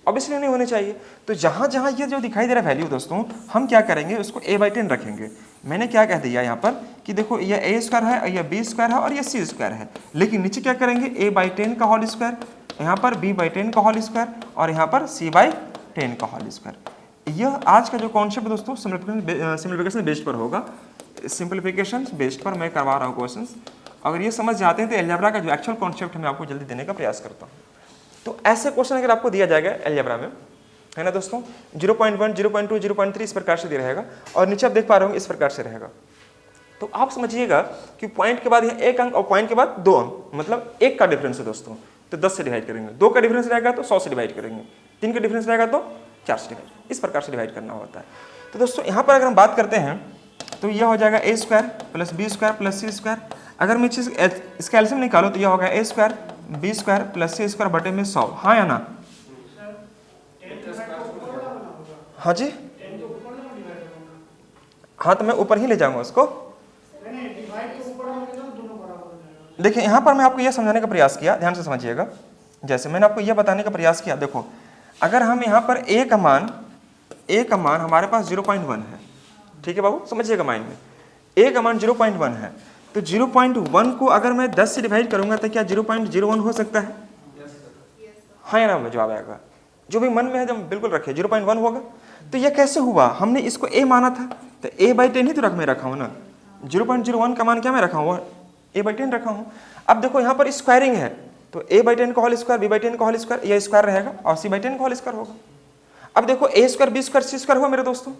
ऑब्वियसली नहीं होनी चाहिए। तो जहाँ जहाँ ये जो दिखाई दे रहा है वैल्यू दोस्तों, हम क्या करेंगे उसको a/10 रखेंगे। मैंने क्या कह दिया यहाँ पर कि देखो ये a² है, ये b² है और ये c² है, लेकिन नीचे क्या करेंगे a/10 का होल स्क्वायर, यहाँ पर b/10 का होल स्क्वायर और यहाँ पर c/10 का होल स्क्वायर। यह आज का जो कॉन्सेप्ट दोस्तों सिंप्लीफिकेशन बेस्ड पर होगा, सिंप्लीफिकेशन बेस्ड पर मैं करवा रहा हूँ क्वेश्चंस। अगर ये समझ जाते हैं तो अलजेब्रा का जो एक्चुअल कॉन्सेप्ट मैं आपको जल्दी देने का प्रयास करता हूँ। तो ऐसे क्वेश्चन अगर आपको दिया जाएगा अलजेब्रा में, है ना दोस्तों, 0.1, 0.2, 0.3 इस प्रकार से दिया रहेगा और नीचे आप देख पा रहे हो इस प्रकार से रहेगा। तो आप समझिएगा कि पॉइंट के बाद यहाँ 1 अंक और पॉइंट के बाद 2 अंक, मतलब 1 का डिफरेंस है दोस्तों, तो 10 से डिवाइड करेंगे। 2 का डिफरेंस रहेगा तो 100 से डिवाइड करेंगे। 3 का डिफरेंस रहेगा तो 4 से डिवाइड, इस प्रकार से डिवाइड करना होता है। तो दोस्तों यहाँ पर अगर हम बात करते हैं तो यह हो जाएगा a² + b² + c²। अगर मैं चीज इसका एलसीएम निकालो तो यह होगा a² b² + c² बटे में 100, हाँ या ना। हाँ जी, हाँ तो मैं ऊपर ही ले जाऊंगा उसको। देखिए यहाँ पर मैं आपको यह समझाने का प्रयास किया, ध्यान से समझिएगा। जैसे मैंने आपको यह बताने का प्रयास किया, देखो अगर हम यहाँ पर a का मान हमारे पास 0.1 है, ठीक है बाबू, समझिएगा माइंड में, a का मान 0.1 है, तो 0.1 को अगर मैं 10 से डिवाइड करूंगा तो क्या 0.01 हो सकता है, हाँ या ना में जवाब आएगा। जो भी मन में है जब बिल्कुल रखे 0.1 होगा। तो यह कैसे हुआ, हमने इसको a माना था तो a/10 ही तो रखा हूँ ना। 0.01 का मान क्या मैं रखा हूँ, a/10 रखा हूँ। अब देखो यहाँ पर स्क्वायरिंग है तो a/10 का होल स्क्वायर, b/10 का होल स्क्वायर, यह स्क्वायर रहेगा और c/10 का होल स्क्वायर होगा। अब देखो a² b² c² हुआ मेरे दोस्तों,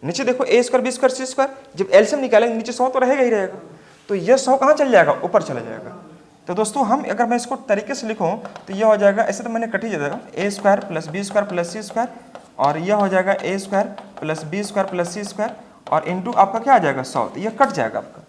नीचे देखो a² b² c², जब एलसीएम निकालेंगे नीचे 100 तो रहेगा ही रहेगा, तो यह 100 कहाँ चल जाएगा, ऊपर चला जाएगा। तो दोस्तों हम अगर मैं इसको तरीके से लिखूँ तो यह हो जाएगा, ऐसे तो मैंने कट ही जाएगा, a² + b² + c² और यह हो जाएगा a² + b² + c² और इनटू आपका क्या आ जाएगा 100, तो यह कट जाएगा आपका।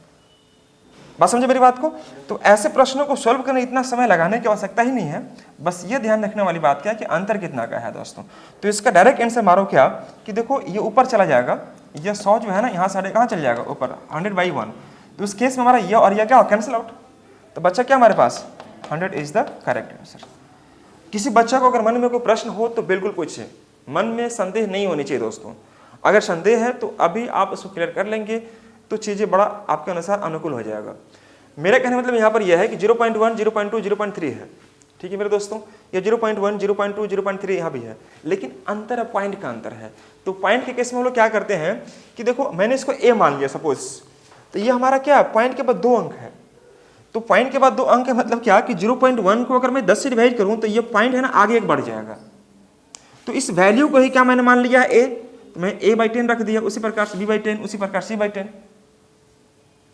बात समझे मेरी बात को। तो ऐसे प्रश्नों को सॉल्व करने इतना समय लगाने की आवश्यकता ही नहीं है, बस ये ध्यान रखने वाली बात क्या है कि अंतर कितना का है दोस्तों। तो इसका डायरेक्ट आंसर मारो क्या कि देखो ये ऊपर चला जाएगा, ये 100 जो है ना यहाँ साढ़े कहाँ चल जाएगा ऊपर 100/1, तो उस केस में हमारा ये और यह क्या कैंसिल आउट, तो बच्चा क्या हमारे पास 100 इज द करेक्ट आंसर। किसी बच्चा को अगर मन में कोई प्रश्न हो तो बिल्कुल पूछे, मन में संदेह नहीं होनी चाहिए दोस्तों। अगर संदेह है तो अभी आप उसको क्लियर कर लेंगे तो चीज़ें बड़ा आपके अनुसार अनुकूल हो जाएगा। मेरा कहने मतलब यहाँ पर यह है कि 0.1, 0.2, 0.3 है, ठीक है मेरे दोस्तों, ये 0.1, 0.2, 0.3 यहाँ भी है, लेकिन अंतर है, पॉइंट का अंतर है। तो पॉइंट के केस में हम लोग क्या करते हैं कि देखो मैंने इसको a मान लिया सपोज, तो ये हमारा क्या है, पॉइंट के बाद 2 अंक है, तो पॉइंट के बाद 2 अंक है, मतलब क्या कि 0.1 को अगर मैं 10 से डिवाइड करूं तो ये पॉइंट है ना आगे एक बढ़ जाएगा। तो इस वैल्यू को ही क्या मैंने मान लिया है a, तो मैं a/10 रख दिया, उसी प्रकार से b/10, उसी प्रकार c/10।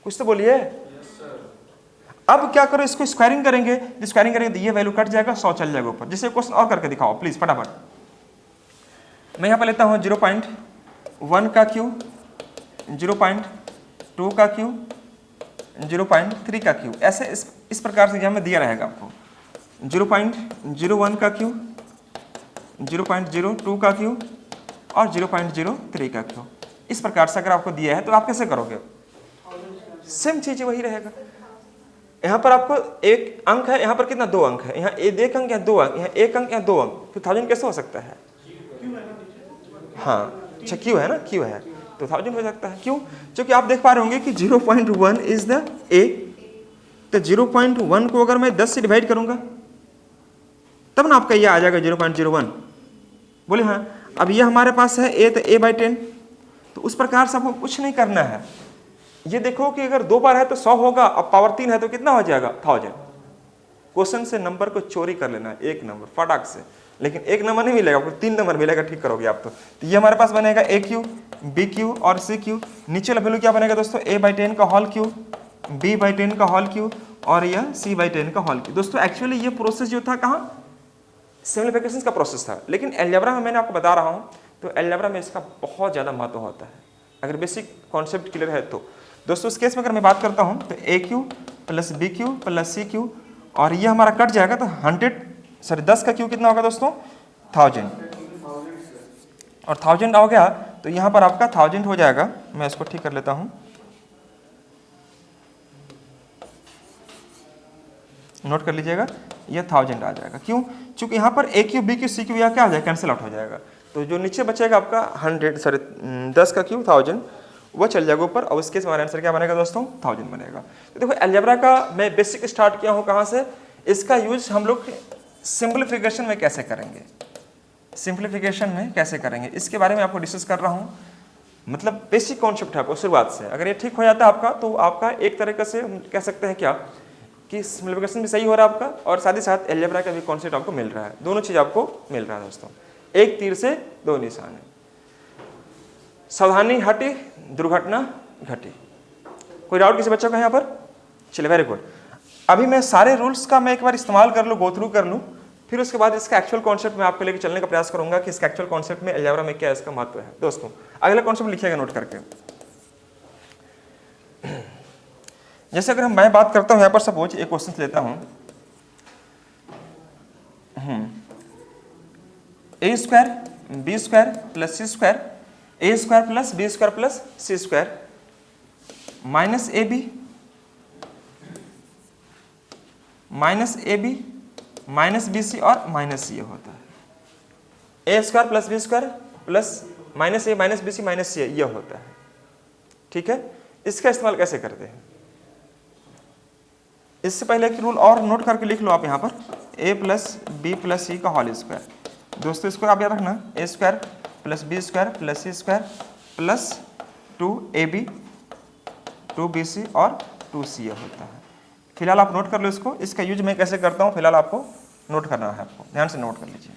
कुछ तो बोलिए। अब क्या करो, इसको स्क्वायरिंग करेंगे, स्क्वायरिंग करेंगे तो ये वैल्यू कट जाएगा, 100 चल जाएगा ऊपर। जैसे क्वेश्चन और करके दिखाओ प्लीज फटाफट। मैं यहाँ पर लेता हूँ 0.1 का क्यूब, 0.2 का क्यूब, 0.3 का क्यूब, ऐसे इस प्रकार से यहाँ में दिया रहेगा आपको। 0.01 का क्यूब, 0.02 का क्यूब और 0.03 का क्यूब। इस प्रकार से अगर आपको दिया है तो आप कैसे करोगे? सेम चीज वही रहेगा। यहाँ पर आपको एक अंक है, यहाँ पर कितना 2 अंक है, यहाँ 1 अंक या 2 अंक, यहाँ 1 अंक या 2 अंक, तो 1000 कैसे हो सकता है? हाँ अच्छा क्यू है ना, क्यू है तो 1000 हो सकता है। क्यों? क्योंकि आप देख पा रहे होंगे कि 0.1 इज द a, तो 0.1 को अगर मैं 10 से डिवाइड करूंगा तब ना आपका ये आ जाएगा 0.01। बोले हाँ। अब ये हमारे पास है a, तो a/10, तो उस प्रकार से आपको कुछ नहीं करना है। ये देखो कि अगर 2 बार है तो 100 होगा, अब पावर 3 है तो कितना हो जाएगा? 1000। क्वेश्चन से नंबर को चोरी कर लेना है, एक नंबर फटाक से, लेकिन एक नंबर नहीं मिलेगा आपको, 3 नंबर मिलेगा, ठीक करोगे आप तो ये हमारे पास बनेगा a क्यू, b क्यू और c क्यू। नीचे वाला वैल्यू क्या बनेगा दोस्तों? a/10 का होल क्यू, b/10 का होल क्यू और यह c/10 का होल क्यू। दोस्तों एक्चुअली ये प्रोसेस जो था कहाँ? सिम्प्लीफिकेशन का प्रोसेस था, लेकिन अलजेब्रा में मैंने आपको बता रहा हूँ तो अलजेब्रा में इसका बहुत ज़्यादा महत्व होता है अगर बेसिक कॉन्सेप्ट क्लियर है तो। दोस्तों इस केस में अगर मैं बात करता हूँ तो a Q plus b Q plus c Q और ये हमारा कट जाएगा तो 10 का क्यू कितना होगा दोस्तों? 1000 और 1000 हो गया तो यहाँ पर आपका 1000 हो जाएगा। मैं इसको ठीक कर लेता हूँ, नोट कर लीजिएगा, ये 1000 आ जाएगा। क्यों? क्योंकि यहाँ पर a Q b Q c Q या क्या आ जाएगा? कैंसिल आउट हो जाएगा। तो जो नीचे बचेगा आपका 10 का क्यू 1000 वो चल जाएगा ऊपर, और उसके हमारा आंसर क्या बनेगा दोस्तों? 1000 बनेगा। तो देखो अलजेब्रा का मैं बेसिक स्टार्ट किया हूँ कहाँ से, इसका यूज हम लोग सिंप्लीफिकेशन में कैसे करेंगे, सिंप्लीफिकेशन में कैसे करेंगे इसके बारे में आपको डिस्कस कर रहा हूँ। मतलब बेसिक कॉन्सेप्ट है आपको शुरुआत से, अगर ये ठीक हो जाता है आपका तो आपका एक तरीके से हम कह सकते हैं क्या कि सिंप्लीफिकेशन भी सही हो रहा है आपका, और साथ ही साथ अलजेब्रा का भी कॉन्सेप्ट आपको मिल रहा है। दोनों चीज़ आपको मिल रहा है दोस्तों, एक तीर से 2 निशान है। सावधानी हटी, दुर्घटना घटी। कोई डाउट किसी बच्चों का यहाँ पर? चलिए वेरी गुड। अभी मैं सारे रूल्स का मैं एक बार इस्तेमाल कर लूँ, गो थ्रू कर लूँ, फिर उसके बाद इसका एक्चुअल कॉन्सेप्ट में आपको लेकर चलने का प्रयास करूंगा कि इसका एक्चुअल कॉन्सेप्ट में अलजेब्रा में क्या इसका महत्व है। दोस्तों अगला कॉन्सेप्ट लिखिएगा नोट करके। जैसे अगर मैं बात करता हूँ यहाँ पर, सपोज एक क्वेश्चन लेता हूँ, a square b square plus c square, a square plus b square plus c square minus ab minus bc और माइनस c होता है। a square plus b square plus minus a minus bc minus c यह होता है। ठीक है, इसका इस्तेमाल कैसे करते हैं? इससे पहले एक रूल और नोट करके लिख लो आप यहाँ पर, a plus B plus C का होल स्क्वायर। दोस्तों इसको आप याद रखना, a square plus B square plus C square plus 2ab 2bc और 2ca होता है। फिलहाल आप नोट कर लो इसको, इसका यूज मैं कैसे करता हूँ फिलहाल आपको नोट करना है, आपको ध्यान से नोट कर लीजिए।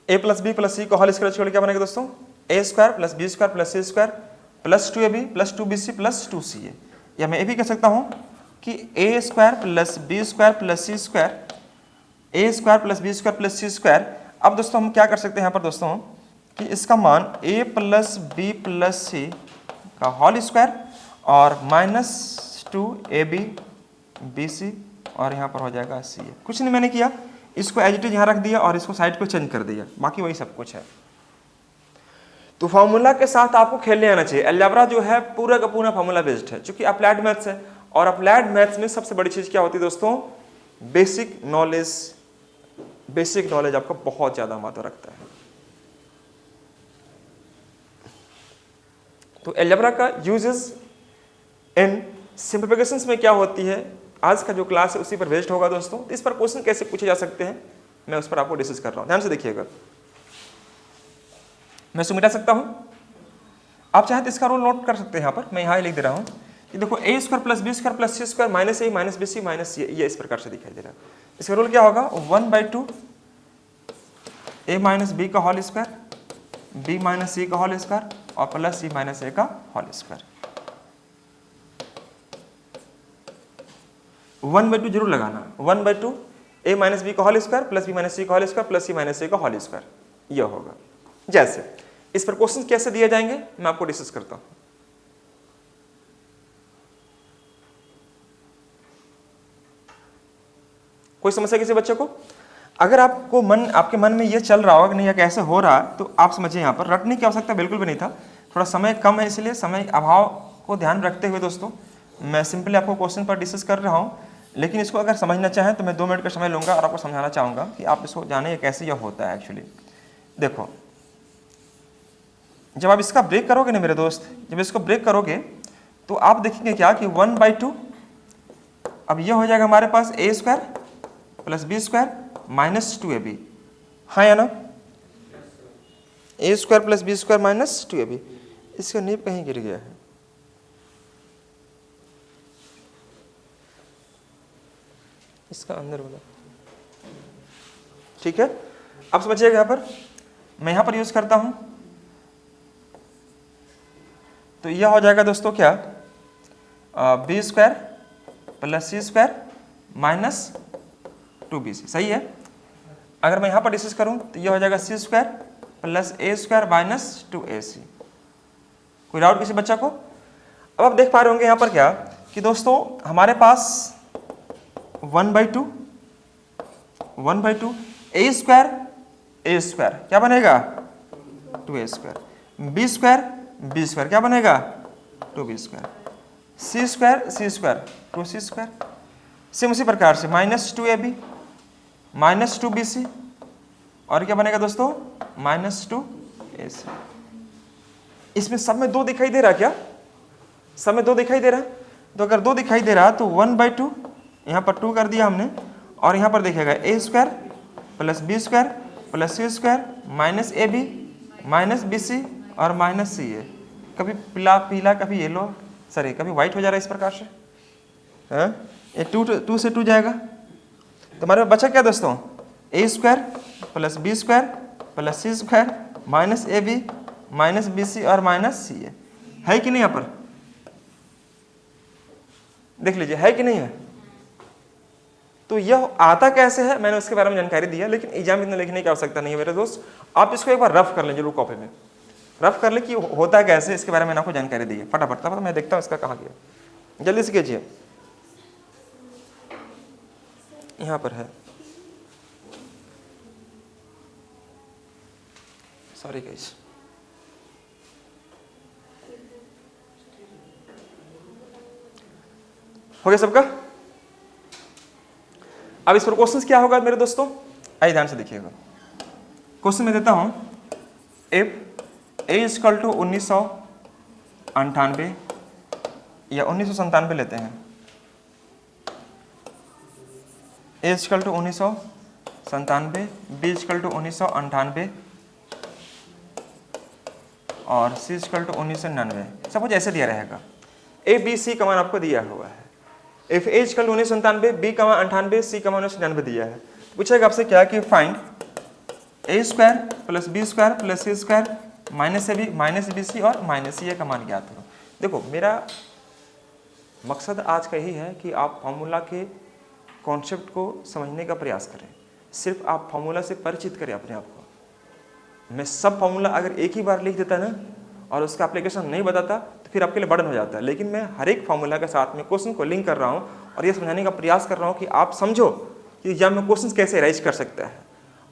a plus B plus C का होल स्क्वायर छोड़ क्या बनेगा दोस्तों? a square plus B square plus C square plus 2ab plus 2bc plus 2ca। या मैं ये भी कह सकता हूँ कि a square plus B square plus C square, a square plus B square plus C square. अब दोस्तों हम क्या कर सकते हैं यहाँ पर दोस्तों कि इसका मान a plus B plus C का होल स्क्वायर और माइनस 2ab bc और यहाँ पर हो जाएगा ca। कुछ नहीं मैंने किया, इसको एज इट इज यहाँ रख दिया और इसको साइड को चेंज कर दिया, बाकी वही सब कुछ है। तो फार्मूला के साथ आपको खेलने आना चाहिए। अलजेब्रा जो है पूरा का पूरा फार्मूला बेस्ड है, क्योंकि अप्लाइड मैथ्स है, और अप्लाइड मैथ्स में सबसे बड़ी चीज क्या होती है दोस्तों? Basic knowledge. बेसिक नॉलेज आपका बहुत ज्यादा महत्व रखता है। तो अलजेब्रा का यूजेस इन सिंप्लीफिकेशंस में क्या होती है, आज का जो क्लास है उसी पर बेस्ड होगा दोस्तों। इस पर क्वेश्चन कैसे पूछे जा सकते हैं मैं उस पर आपको डिस्कस कर रहा हूं, ध्यान से देखिएगा। मैं इसको मिटा सकता हूं, आप चाहें तो इसका रूल नोट कर सकते हैं यहाँ पर, मैं यहाँ ही लिख दे रहा हूँ कि देखो a square plus B square plus C square minus a minus B c minus c, ये इस प्रकार से दिखाई दे रहा है। इसका रूल क्या होगा, 1/2 ए माइनस बी का होल स्क्वायर, बी माइनस सी का होल स्क्वायर और प्लस सी माइनस ए का होल स्क्वायर। 1/2 जरूर लगाना, 1/2 ए माइनस बी का whole square plus B minus सी का whole square plus c minus ए का होल स्क्वायर, यह होगा। जैसे इस पर क्वेश्चन कैसे दिए जाएंगे मैं आपको डिस्कस करता हूं। कोई समस्या किसी बच्चे को? अगर आपको आपके मन में ये चल रहा होगा कि नहीं, या कैसे हो रहा है, तो आप समझिए यहाँ पर रटने की आवश्यकता बिल्कुल भी नहीं था। थोड़ा समय कम है, इसलिए समय अभाव को ध्यान रखते हुए दोस्तों मैं सिंपली आपको क्वेश्चन पर डिस्कस कर रहा हूँ। लेकिन इसको अगर समझना चाहें तो मैं 2 मिनट का समय लूंगा और आपको समझाना चाहूँगा कि आप इसको जाने कैसे यह होता है एक्चुअली। देखो, जब आप इसका ब्रेक करोगे ना मेरे दोस्त, जब इसको ब्रेक करोगे तो आप देखेंगे क्या कि 1/2, अब यह हो जाएगा हमारे पास a square plus B square minus 2ab, हाँ या ना? A square plus B square minus 2ab। इसका नींव कहीं गिर गया है, इसका अंदर वाला, ठीक है। अब समझिएगा, यहाँ पर मैं यहाँ पर यूज करता हूं तो यह हो जाएगा दोस्तों क्या, बी स्क्वायर प्लस सी स्क्वायर माइनस 2bc, सही है। अगर मैं यहाँ पर डिस्कस करूं तो यह हो जाएगा सी स्क्वायर प्लस ए स्क्वायर माइनस 2ac। कोई डाउट किसी बच्चा को? अब आप देख पा रहे होंगे यहाँ पर क्या कि दोस्तों हमारे पास 1/2 ए स्क्वायर क्या बनेगा, 2a स्क्वायर, बी स्क्वायर क्या बनेगा, 2b स्क्वायर, सी स्क्वायर 2c स्क्वायर। सेम उसी प्रकार से माइनस 2ab माइनस 2bc और क्या बनेगा दोस्तों, माइनस 2ac। इसमें सब में 2 दिखाई दे रहा क्या, सब में 2 दिखाई दे रहा है? तो अगर 2 दिखाई दे रहा तो 1/2 यहाँ पर 2 कर दिया हमने, और यहाँ पर देखिएगा A square plus B square plus C square minus ab minus bc और माइनस सी ए। कभी पीला कभी येलो, सॉरी कभी व्हाइट हो जा रहा है इस प्रकार से, हाँ? ये 2 से 2 जाएगा तो हमारे पास बचा क्या दोस्तों, A square plus B square plus C square minus ab minus bc और माइनस सी ए। है कि नहीं? यहाँ पर देख लीजिए, है कि नहीं है? तो यह आता कैसे है मैंने उसके बारे में जानकारी दिया, लेकिन एग्जाम इतना लिखने की आवश्यकता नहीं है मेरे दोस्त। आप इसको एक बार रफ कर लें जरूर, कॉपी में रफ कर ले कि होता कैसे, इसके बारे में मैंने आपको जानकारी दी है। फटाफट तब मैं देखता हूँ इसका कहाँ गया, जल्दी से कीजिए। यहाँ पर है, सॉरी गाइस, हो गया सबका? अब इस पर क्वेश्चन क्या होगा मेरे दोस्तों, आइए ध्यान से देखिएगा। क्वेश्चन में देता हूं, इफ ए इक्वल टू 1998 या 1997 लेते हैं, A equal to 1997, B equal to 1998 और सी इक्वल टू 1999। सब कुछ ऐसे दिया रहेगा। ए बी सी का मान आपको दिया हुआ है। If A equal to 1997, B का मान 98, सी का मान 1999 दिया है। पूछेगा आपसे क्या कि find A square plus B square plus C square minus A B minus B C और माइनस सी ए का मान ज्ञात करो। देखो, मेरा मकसद आज का यही है कि आप फॉर्मूला के कॉन्सेप्ट को समझने का प्रयास करें। सिर्फ आप फॉर्मूला से परिचित करें अपने आप को। मैं सब फॉर्मूला अगर एक ही बार लिख देता ना और उसका एप्लीकेशन नहीं बताता तो फिर आपके लिए बर्डन हो जाता है। लेकिन मैं हर एक फॉर्मूला के साथ में क्वेश्चन को लिंक कर रहा हूँ और ये समझाने का प्रयास कर रहा हूँ कि आप समझो कि एग्जाम में क्वेश्चन कैसे राइज कर सकता है।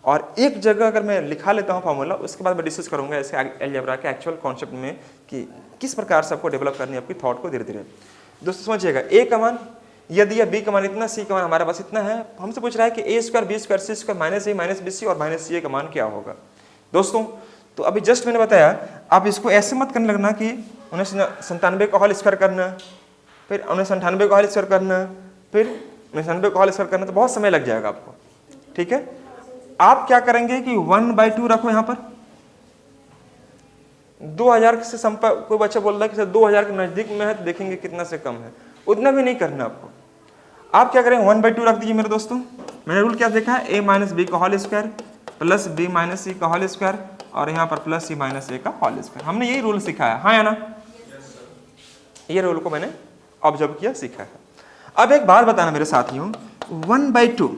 और एक जगह अगर मैं लिखा लेता हूँ फॉर्मूला, उसके बाद मैं डिस्कस करूँगा इसके अलजेब्रा के एक्चुअल कॉन्सेप्ट में कि किस प्रकार से आपको डेवलप करनी है आपकी थॉट को धीरे धीरे। दोस्तों समझिएगा, ए का मान यदि बी का मान इतना, सी का मान हमारे पास इतना है, हमसे पूछ रहा है कि ए square B square C square minus a minus B C और माइनस सी ए का मान क्या होगा। दोस्तों तो अभी जस्ट मैंने बताया, आप इसको ऐसे मत करने लगना कि 1997 का होल स्क्वायर करना, फिर 1998 का होल स्क्वायर करना, फिर 1999 का होल स्क्वायर करना, तो बहुत समय लग जाएगा आपको। ठीक है, आप क्या करेंगे कि 1/2 रखो यहाँ पर, 2000 से संपर्क, कोई बच्चा बोल रहा है कि सर 2000 के नजदीक में है तो देखेंगे कितना से कम है, उतना भी नहीं करना आपको। आप क्या करेंगे 1/2 रख दीजिए मेरे दोस्तों। मैंने रूल क्या देखा है, a माइनस बी का whole square plus B minus सी का होल स्क्वायर और यहाँ पर प्लस सी माइनस ए का होल स्क्वायर। हमने यही रूल सीखा है, हाँ या ना? ये रूल को मैंने ऑब्जर्व किया, सीखा है। अब एक बात बताना मेरे साथियों, 1/2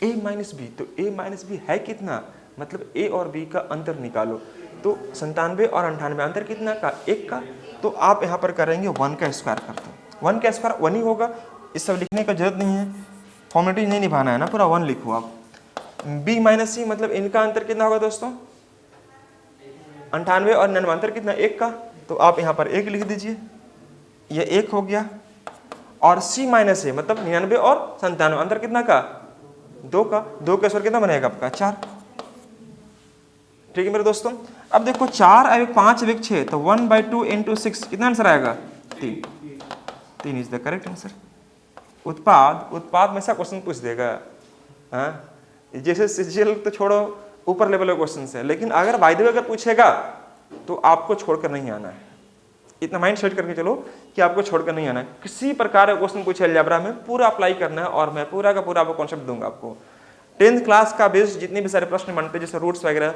a माइनस बी, तो a माइनस बी है कितना, मतलब a और b का अंतर निकालो। तो 97 और 98 अंतर कितना का, 1 का। तो आप यहाँ पर करेंगे 1 का स्क्वायर कर दो, 1 का स्क्वायर 1 ही होगा, इस सब लिखने का जरूरत नहीं है, फॉर्मेलिटी नहीं निभाना है ना, पूरा 1 लिखो आप। b माइनस सी मतलब इनका अंतर कितना होगा दोस्तों, 98 और 99 अंतर कितना, 1 का। तो आप यहाँ पर 1 लिख दीजिए, ये 1 हो गया। और c माइनस ए मतलब 99 और 97 अंतर कितना का, 2 का। 2 का स्क्वायर कितना बनेगा आपका, 4। ठीक है मेरे दोस्तों। अब देखो 4 अब 5 अब 6, तो 1/2 इंटू 6 कितना आंसर आएगा, 3 इज द करेक्ट आंसर। उत्पाद में से क्वेश्चन पूछ देगा, हाँ जैसे सीजीएल तो छोड़ो, ऊपर लेवल का क्वेश्चन है, लेकिन अगर बाय द वे अगर पूछेगा तो आपको छोड़कर नहीं आना है। इतना माइंड सेट करके चलो कि आपको छोड़कर नहीं आना है। किसी प्रकार का क्वेश्चन पूछे अलजेब्रा में पूरा अप्लाई करना है, और मैं पूरा का पूरा आपको कॉन्सेप्ट दूंगा आपको। 10th क्लास का बेस्ड जितने भी सारे प्रश्न बनते हैं, जैसे रूट्स वगैरह,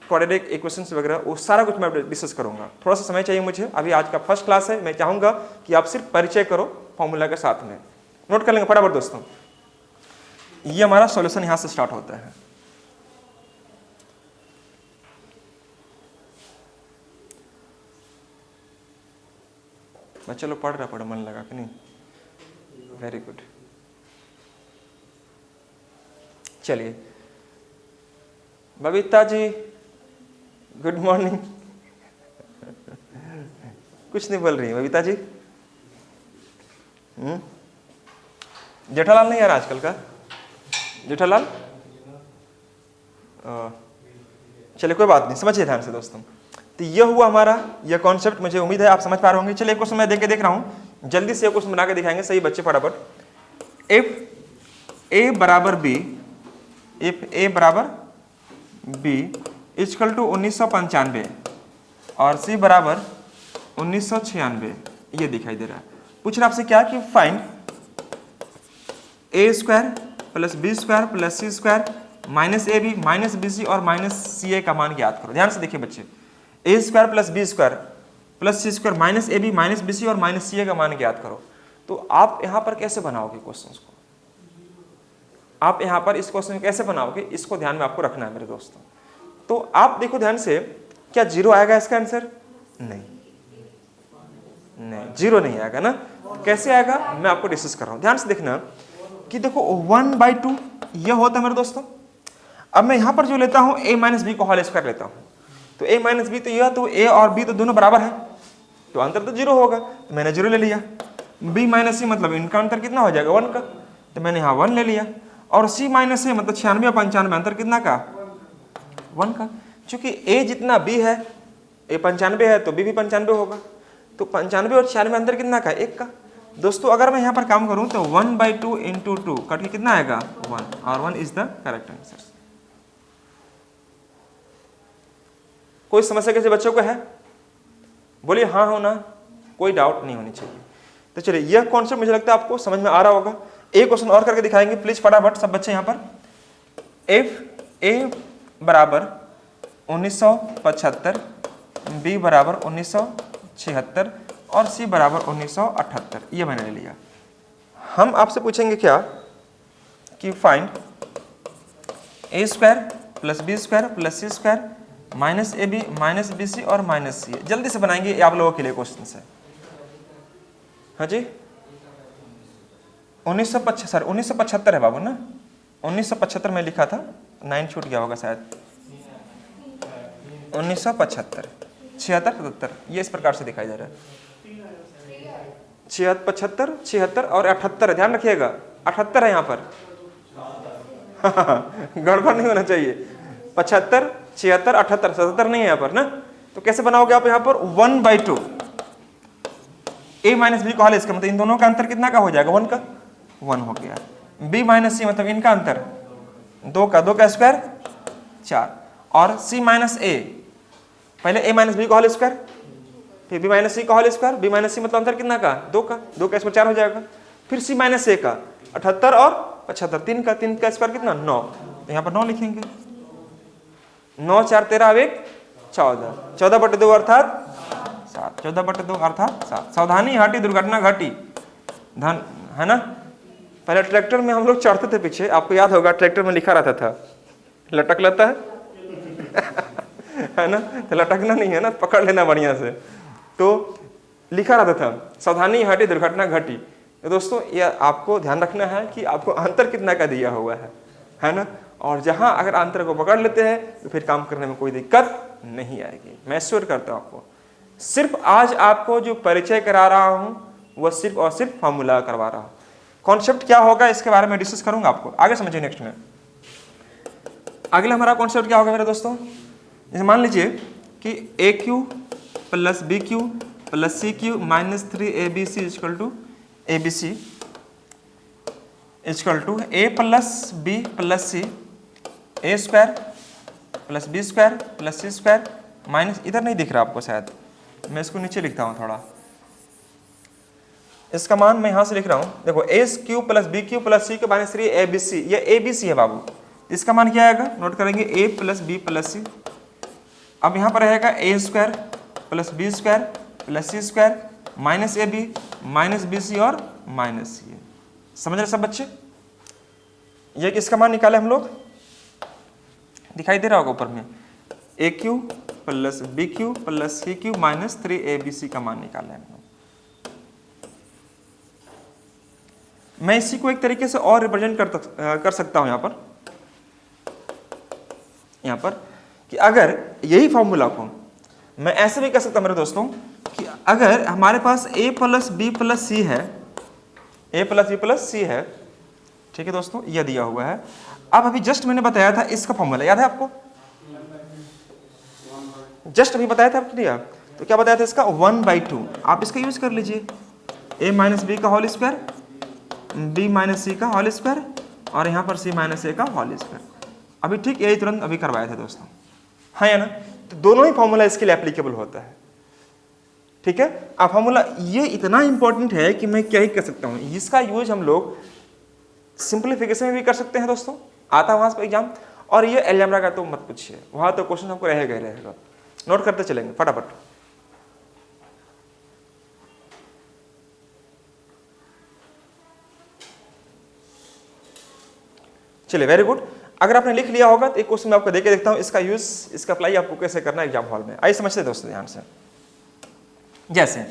क्वाड्रेटिक इक्वेशंस वगैरह, वो सारा कुछ मैं डिस्कस करूंगा। थोड़ा सा समय चाहिए मुझे, अभी आज का फर्स्ट क्लास है, मैं चाहूंगा कि आप सिर्फ परिचय करो फॉर्मूला के साथ में। नोट कर लेंगे फटाफट दोस्तों। ये हमारा सॉल्यूशन यहां से स्टार्ट होता है। बच्चे लोग पढ़ रहा, पढ़ो मन लगा कि नहीं, वेरी गुड। चलिए बबीता जी गुड मॉर्निंग। कुछ नहीं बोल रही है बबीता जी। जेठालाल नहीं यार आजकल का, जेठालाल। चलिए कोई बात नहीं, समझिए ध्यान से दोस्तों। तो ये हुआ हमारा ये कॉन्सेप्ट, मुझे उम्मीद है आप समझ पा रहे होंगे। चलिए क्वेश्चन मैं देख रहा हूं, जल्दी से क्वेश्चन बना के दिखाएंगे सही बच्चे फटाफट। इफ ए बराबर बी, इफ ए बराबर बी इक्वल टू 1995 और सी बराबर 1996, ये दिखाई दे रहा है। पूछ रहा आपसे क्या कि find A square plus B square plus C square minus A B minus B C और माइनस सी ए का मान ज्ञात करो। ध्यान से देखिए बच्चे, A square plus B square plus C square minus A B minus B C और माइनस सी ए का मान ज्ञात करो। तो आप यहां पर कैसे बनाओगे क्वेश्चन को, आप यहां पर इस क्वेश्चन कैसे बनाओगे, इसको ध्यान में आपको रखना है मेरे दोस्तों। तो आप देखो ध्यान से, क्या 0 आएगा इसका आंसर, नहीं नहीं 0 नहीं आएगा ना। कैसे आएगा मैं आपको डिस्कस कर रहा हूं, ध्यान से देखना कि देखो 1/2 ये होता है मेरे दोस्तों। अब मैं यहां पर जो लेता हूं a माइनस बी को होल स्क्वायर लेता हूं, तो a माइनस बी तो यह, तो a और b तो दोनों बराबर है, तो अंतर तो 0 होगा, तो मैंने 0 ले लिया। b माइनस सी मतलब इनका अंतर कितना हो जाएगा 1 का, तो मैंने यहाँ 1 ले लिया। और c माइनस ए मतलब 96 और 95 अंतर कितना का, 1 का। चूंकि a जितना b है, a 95 है तो b भी 95 होगा, तो 95 और 96 अंतर कितना का, 1 का। दोस्तों अगर मैं यहाँ पर काम करूँ तो 1/2 इंटू 2 कट के कितना आएगा 1, और 1 इज द करेक्ट आंसर। कोई समस्या किसी बच्चों को है, बोलिए हाँ हो ना, कोई डाउट नहीं होनी चाहिए। तो चलिए यह कॉन्सेप्ट मुझे लगता है आपको समझ में आ रहा होगा। एक क्वेश्चन और करके दिखाएंगे प्लीज फटाफट सब बच्चे यहाँ पर। इफ ए बराबर 1975, बी बराबर 1976 और सी बराबर 1978, ये मैंने ले लिया। हम आपसे पूछेंगे क्या कि find A square plus B square plus C square minus A B minus B C और माइनस सी। जल्दी से बनाएंगे आप लोगों के लिए क्वेश्चन है। हाँ जी 1975 है बाबू ना, 1975 में लिखा था, 9 छूट गया होगा शायद। 1975, 76, 77 ये इस प्रकार से दिखाई दे रहा है। 75, 76 और 78 है, ध्यान रखिएगा 78 है यहाँ पर। गड़बड़ नहीं होना चाहिए। 75, 76, 78, 77 नहीं है यहाँ पर ना। तो कैसे बनाओगे आप यहाँ पर 1/2 a माइनस बी का होल स्क्वायर मतलब इन दोनों का अंतर कितना का हो जाएगा 1 का, 1 हो गया। b माइनस सी मतलब इनका अंतर 2 का, 2 का स्क्वायर 4 और c माइनस a पहले a माइनस बी का होल स्क्वायर, फिर b माइनस सी का होल स्क्वायर, b माइनस सी मतलब अंतर कितना का, 2 का इसमें 4 हो जाएगा, फिर c माइनस a का 78 और 75, 3 का स्क्वायर कितना 9, तो यहाँ पर 9 लिखेंगे, 9 4 13 अब 1 14, 14/2 अर्थात 7, 14/2 अर्थात 7। सावधानी हटी दुर्घटना घटी, धन है ना। पहले ट्रैक्टर में हम लोग चढ़ते थे पीछे, आपको याद होगा ट्रैक्टर में लिखा रहता था लटक लेता है है ना, तो लटकना नहीं है ना, पकड़ लेना बढ़िया से, तो लिखा रहता था सावधानी हटी दुर्घटना घटी। तो दोस्तों ये आपको ध्यान रखना है कि आपको अंतर कितना का दिया हुआ है ना, और जहां अगर अंतर को पकड़ लेते हैं तो फिर काम करने में कोई दिक्कत नहीं आएगी, मैं श्योर करता हूं आपको। सिर्फ आज आपको जो परिचय करा रहा हूं वह सिर्फ और सिर्फ फॉर्मूला करवा रहा हूं, कॉन्सेप्ट क्या होगा इसके बारे में डिस्कस करूंगा, आपको आगे समझिए। नेक्स्ट में अगला हमारा कॉन्सेप्ट क्या होगा मेरे दोस्तों, जैसे मान लीजिए कि ए cube plus B cube plus C cube minus 3abc equal to abc equal to a plus B plus C A square plus B square plus C square minus, इधर नहीं दिख रहा आपको शायद, मैं इसको नीचे लिखता हूँ थोड़ा, इसका मान मैं यहां से लिख रहा हूं, देखो A cube plus B cube plus C के माइनस 3abc, ये abc है बाबू, इसका मान क्या आएगा नोट करेंगे, a plus B plus C, अब यहां पर रहेगा A square plus B square plus C square minus A B minus B C और माइनस सी, समझ रहे सब बच्चे। ये किसका मान निकाले हम लोग, दिखाई दे रहा होगा ऊपर में, A cube plus B cube plus C cube minus 3abc का मान निकाले हम लोग। मैं इसी को एक तरीके से और रिप्रेजेंट कर सकता हूं यहां पर कि अगर यही फॉर्मूला को मैं ऐसे भी कह सकता हूं मेरे दोस्तों कि अगर हमारे पास a प्लस बी प्लस सी है, a प्लस बी प्लस सी है, ठीक है दोस्तों, यह दिया हुआ है। अब अभी जस्ट मैंने बताया था इसका फॉर्मूला, याद है आपको, जस्ट अभी बताया था आपको दिया, तो क्या बताया था इसका 1/2, आप इसका यूज कर लीजिए, a माइनस बी का होल स्क्वायर b माइनस सी का होल स्क्वायर और यहाँ पर c माइनस ए का होल स्क्वायर, अभी ठीक यही तुरंत अभी करवाया था दोस्तों, हाँ या ना, तो दोनों ही फॉर्मूला इसके लिए एप्लीकेबल होता है, ठीक है। अब फॉर्मूला ये इतना इंपॉर्टेंट है कि मैं क्या ही कर सकता हूँ, इसका यूज हम लोग सिंप्लीफिकेशन में भी कर सकते हैं दोस्तों, आता है वहां पर एग्जाम, और ये अलजेब्रा का तो मत पूछिए, वहां तो क्वेश्चन हमको रहेगा, नोट करते चलेंगे फटाफट। चलिए वेरी गुड, अगर आपने लिख लिया होगा तो एक क्वेश्चन मैं आपको देके देखता हूं, इसका यूज इसका अप्लाई आपको कैसे करना है एग्जाम हॉल में, आइए समझते हैं दोस्तों ध्यान से। जैसे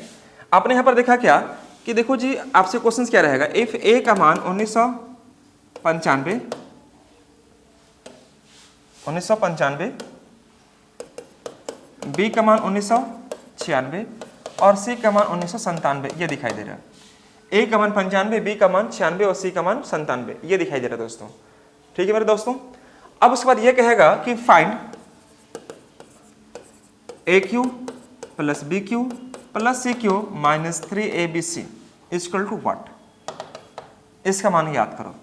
आपने यहां पर देखा क्या कि देखो जी, आपसे क्वेश्चन क्या रहेगा, इफ ए का मान 1995 बी का मान 1996 और सी का मान 1997, ये दिखाई दे रहा है, ए का मान 95, बी का मान 96 और सी का मान 97, ये दिखाई दे रहा है दोस्तों, ठीक है मेरे दोस्तों। अब उसके बाद ये कहेगा कि find A cube plus B cube plus C cube minus 3abc equal to what, इसका मान याद करो।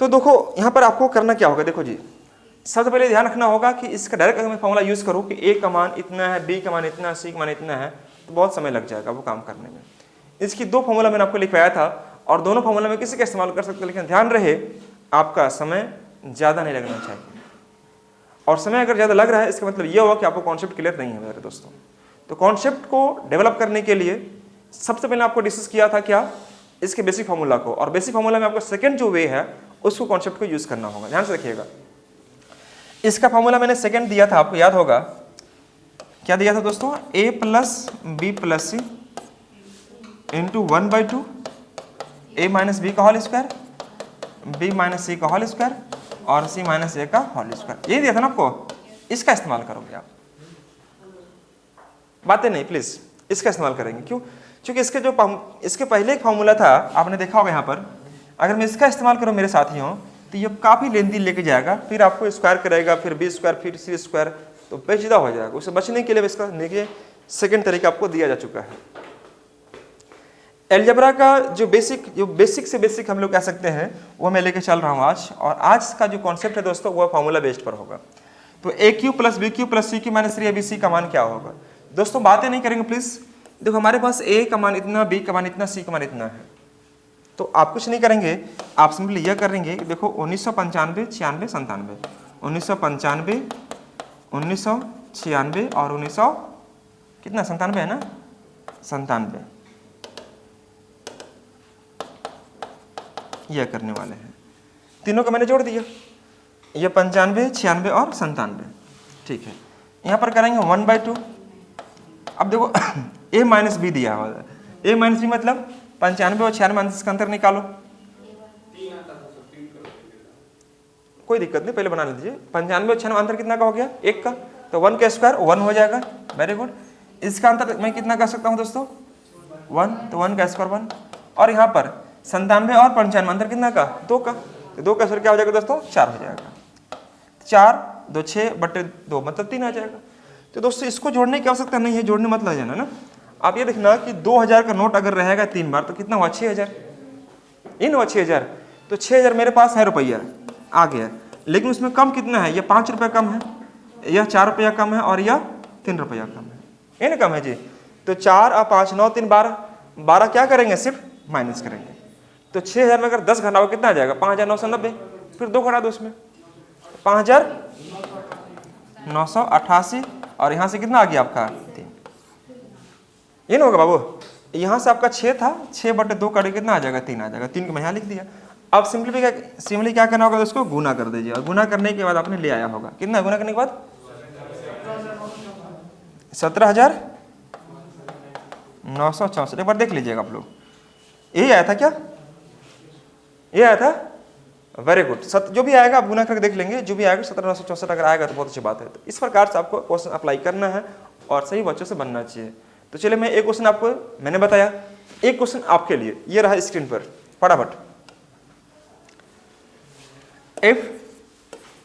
तो देखो यहां पर आपको करना क्या होगा, देखो जी सबसे पहले ध्यान रखना होगा कि इसका डायरेक्ट अगर मैं फॉर्मूला यूज करूं कि ए का मान इतना है, बी का मान इतना है, सी का मान इतना है, तो बहुत समय लग जाएगा वो काम करने में। इसकी दो फॉर्मूला मैंने आपको लिखवाया था और दोनों फॉर्मूला में किसी का इस्तेमाल कर सकते हैं, लेकिन ध्यान रहे आपका समय ज़्यादा नहीं लगना चाहिए, और समय अगर ज़्यादा लग रहा है इसका मतलब ये होगा कि आपको कॉन्सेप्ट क्लियर नहीं है मेरे दोस्तों। तो कॉन्सेप्ट को डेवलप करने के लिए सबसे पहले आपको डिस्कस किया था क्या, इसके बेसिक फॉर्मूला को, और बेसिक फॉर्मूला में आपको सेकंड जो वे है उसको कॉन्सेप्ट को यूज करना होगा, ध्यान से देखिएगा। इसका फॉर्मूला मैंने सेकंड दिया था, आपको याद होगा क्या दिया था दोस्तों, a plus B plus C into 1/2 a minus B का होल स्क्वायर, b माइनस सी का होल स्क्वायर और c माइनस ए का होल स्क्वायर, यही दिया था ना आपको, इसका इस्तेमाल करोगे आप, बातें नहीं प्लीज, इसका इस्तेमाल करेंगे। क्यों, क्योंकि इसके पहले एक फॉर्मूला था आपने देखा होगा यहाँ पर, अगर मैं इसका इस्तेमाल करूँ मेरे साथियों तो ये काफ़ी लेंदी लेके जाएगा, फिर आपको स्क्वायर करेगा, फिर बी स्क्वायर फिर सी स्क्वायर, तो पेचीदा हो जाएगा। उससे बचने के लिए इसका देखिए सेकंड तरीका आपको दिया जा चुका है। अलजेब्रा का जो बेसिक से बेसिक हम लोग कह सकते हैं वो मैं लेके चल रहा हूँ आज, और आज का जो कॉन्सेप्ट है दोस्तों वो फॉर्मूला बेस्ड पर होगा। तो A cube plus B cube plus C cube minus 3abc का मान क्या होगा। दोस्तों बातें नहीं करेंगे प्लीज। देखो हमारे पास ए का मान इतना, बी का मान इतना, सी का मान इतना है, तो आप कुछ नहीं करेंगे, आप सिंपली यह करेंगे कि देखो 1995, 96, 97, 1995, 1996 और 1900 कितना 97 है ना, 97 यह करने वाले हैं। तीनों को मैंने जोड़ दिया, ये 95, 96 और 97, ठीक है। यहाँ पर करेंगे 1/2। अब देखो a माइनस बी दिया हुआ है, a माइनस बी मतलब 95 और 96 माइनस का अंतर निकालो। कोई दिक्कत नहीं, पहले बना लीजिए। 95 और 96 अंतर कितना का हो गया, 1 का, तो 1 का स्क्वायर 1 हो जाएगा। Very good. इसका अंतर मैं कितना कर सकता हूँ दोस्तों, 1, तो 1 का स्क्वायर 1। और यहाँ पर 97 और 95 अंतर कितना का, 2 का, तो 2 का स्क्वायर क्या हो जाएगा दोस्तों, 4 हो जाएगा। 4 2 6/2 मतलब 3 आ जाएगा। तो दोस्तों इसको जोड़ने की आवश्यकता नहीं है, जोड़ने मत लग जाना ना। आप ये देखना कि 2000 का नोट अगर रहेगा 3 बार तो कितना हुआ, 6000, इन हुआ 6000। तो 6000 मेरे पास है रुपया आ गया, लेकिन उसमें कम कितना है, ये 5 रुपया कम है, यह 4 रुपया कम है और यह 3 रुपया कम है, ये ना कम है जी। तो 4 और 5 9 3 12, 12 क्या करेंगे, सिर्फ माइनस करेंगे। तो 6000 में अगर 10 घटाओ कितना आ जाएगा, 5990। फिर 2 घटा दो उसमें, 5988 और यहाँ से कितना आ गया आपका 3। ये ना होगा बाबू, यहाँ से आपका 6 था, 6/2 काटे कितना आ जाएगा, 3 आ जाएगा। 3 को मैं यहाँ लिख दिया। अब सिंपली क्या करना होगा, उसको गुना कर दीजिए, और गुना करने के बाद आपने ले आया होगा कितना, गुना करने के बाद 17,964। एक बार देख लीजिएगा आप लोग, यही आया था क्या, ये आया था, वेरी गुड। जो भी आएगा आप गुना करके देख लेंगे, जो भी आएगा 17,964 अगर आएगा तो बहुत अच्छी बात है। तो इस प्रकार से आपको क्वेश्चन अप्लाई करना है और सही बच्चों से बनना चाहिए। तो चलिए मैं एक क्वेश्चन आपको मैंने बताया, एक क्वेश्चन आपके लिए, ये रहा स्क्रीन पर फटाफट। इफ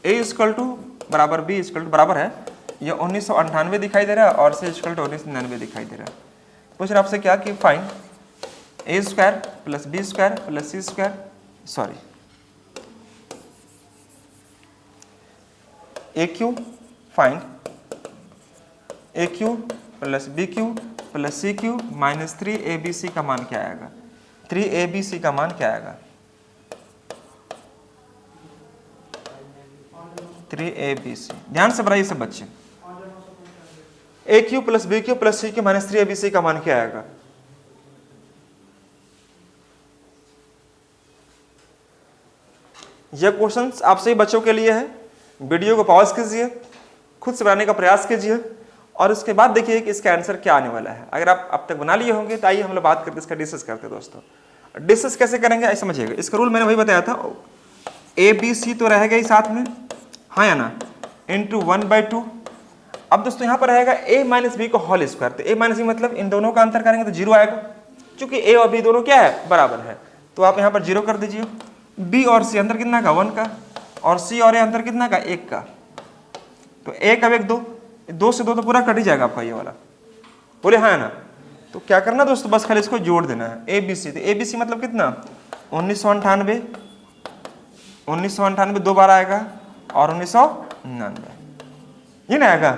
a इक्वल टू बराबर b इक्वल टू बराबर है, ये 1998 दिखाई दे रहा है और c इक्वल टू 1999 दिखाई दे रहा है। पूछ रहा आपसे क्या कि find a square plus b square plus c square, sorry A cube, find A cube plus B cube plus C cube minus 3abc का मान क्या आएगा, 3abc का मान क्या आएगा, 3abc। ध्यान से बनाइए सब बच्चे, A cube plus B cube plus C cube minus 3abc का मान क्या आएगा। यह क्वेश्चन आप सभी बच्चों के लिए है। वीडियो को पॉज कीजिए, खुद से बनाने का प्रयास कीजिए और उसके बाद देखिए कि इसका आंसर क्या आने वाला है। अगर आप अब तक बना लिए होंगे तो आइए हम लोग बात करके इसका डिस्कस करते हैं। दोस्तों डिस्कस कैसे करेंगे ऐसे समझिएगा, इसका रूल मैंने वही बताया था, ए बी सी तो रहेगा ही साथ में, हाँ या ना, इंटू 1/2। अब दोस्तों यहाँ पर रहेगा a माइनस बी को होल स्क्वायर, तो a माइनस बी मतलब इन दोनों का अंतर करेंगे तो 0 आएगा, क्योंकि a और b दोनों क्या है, बराबर है। तो आप यहाँ पर 0 कर दीजिए। b और c अंतर कितना का, 1 का, और c और a अंतर कितना का, 1 का। तो 1 अब 1 2, 2 से 2 तो पूरा कट ही जाएगा आपका ये वाला, बोले हाँ ना। तो क्या करना दोस्तों, बस खाली इसको जोड़ देना है, ए बी सी। तो ए बी सी मतलब कितना, 1998, 1998 2 बार आएगा और 1999 ये ना आएगा।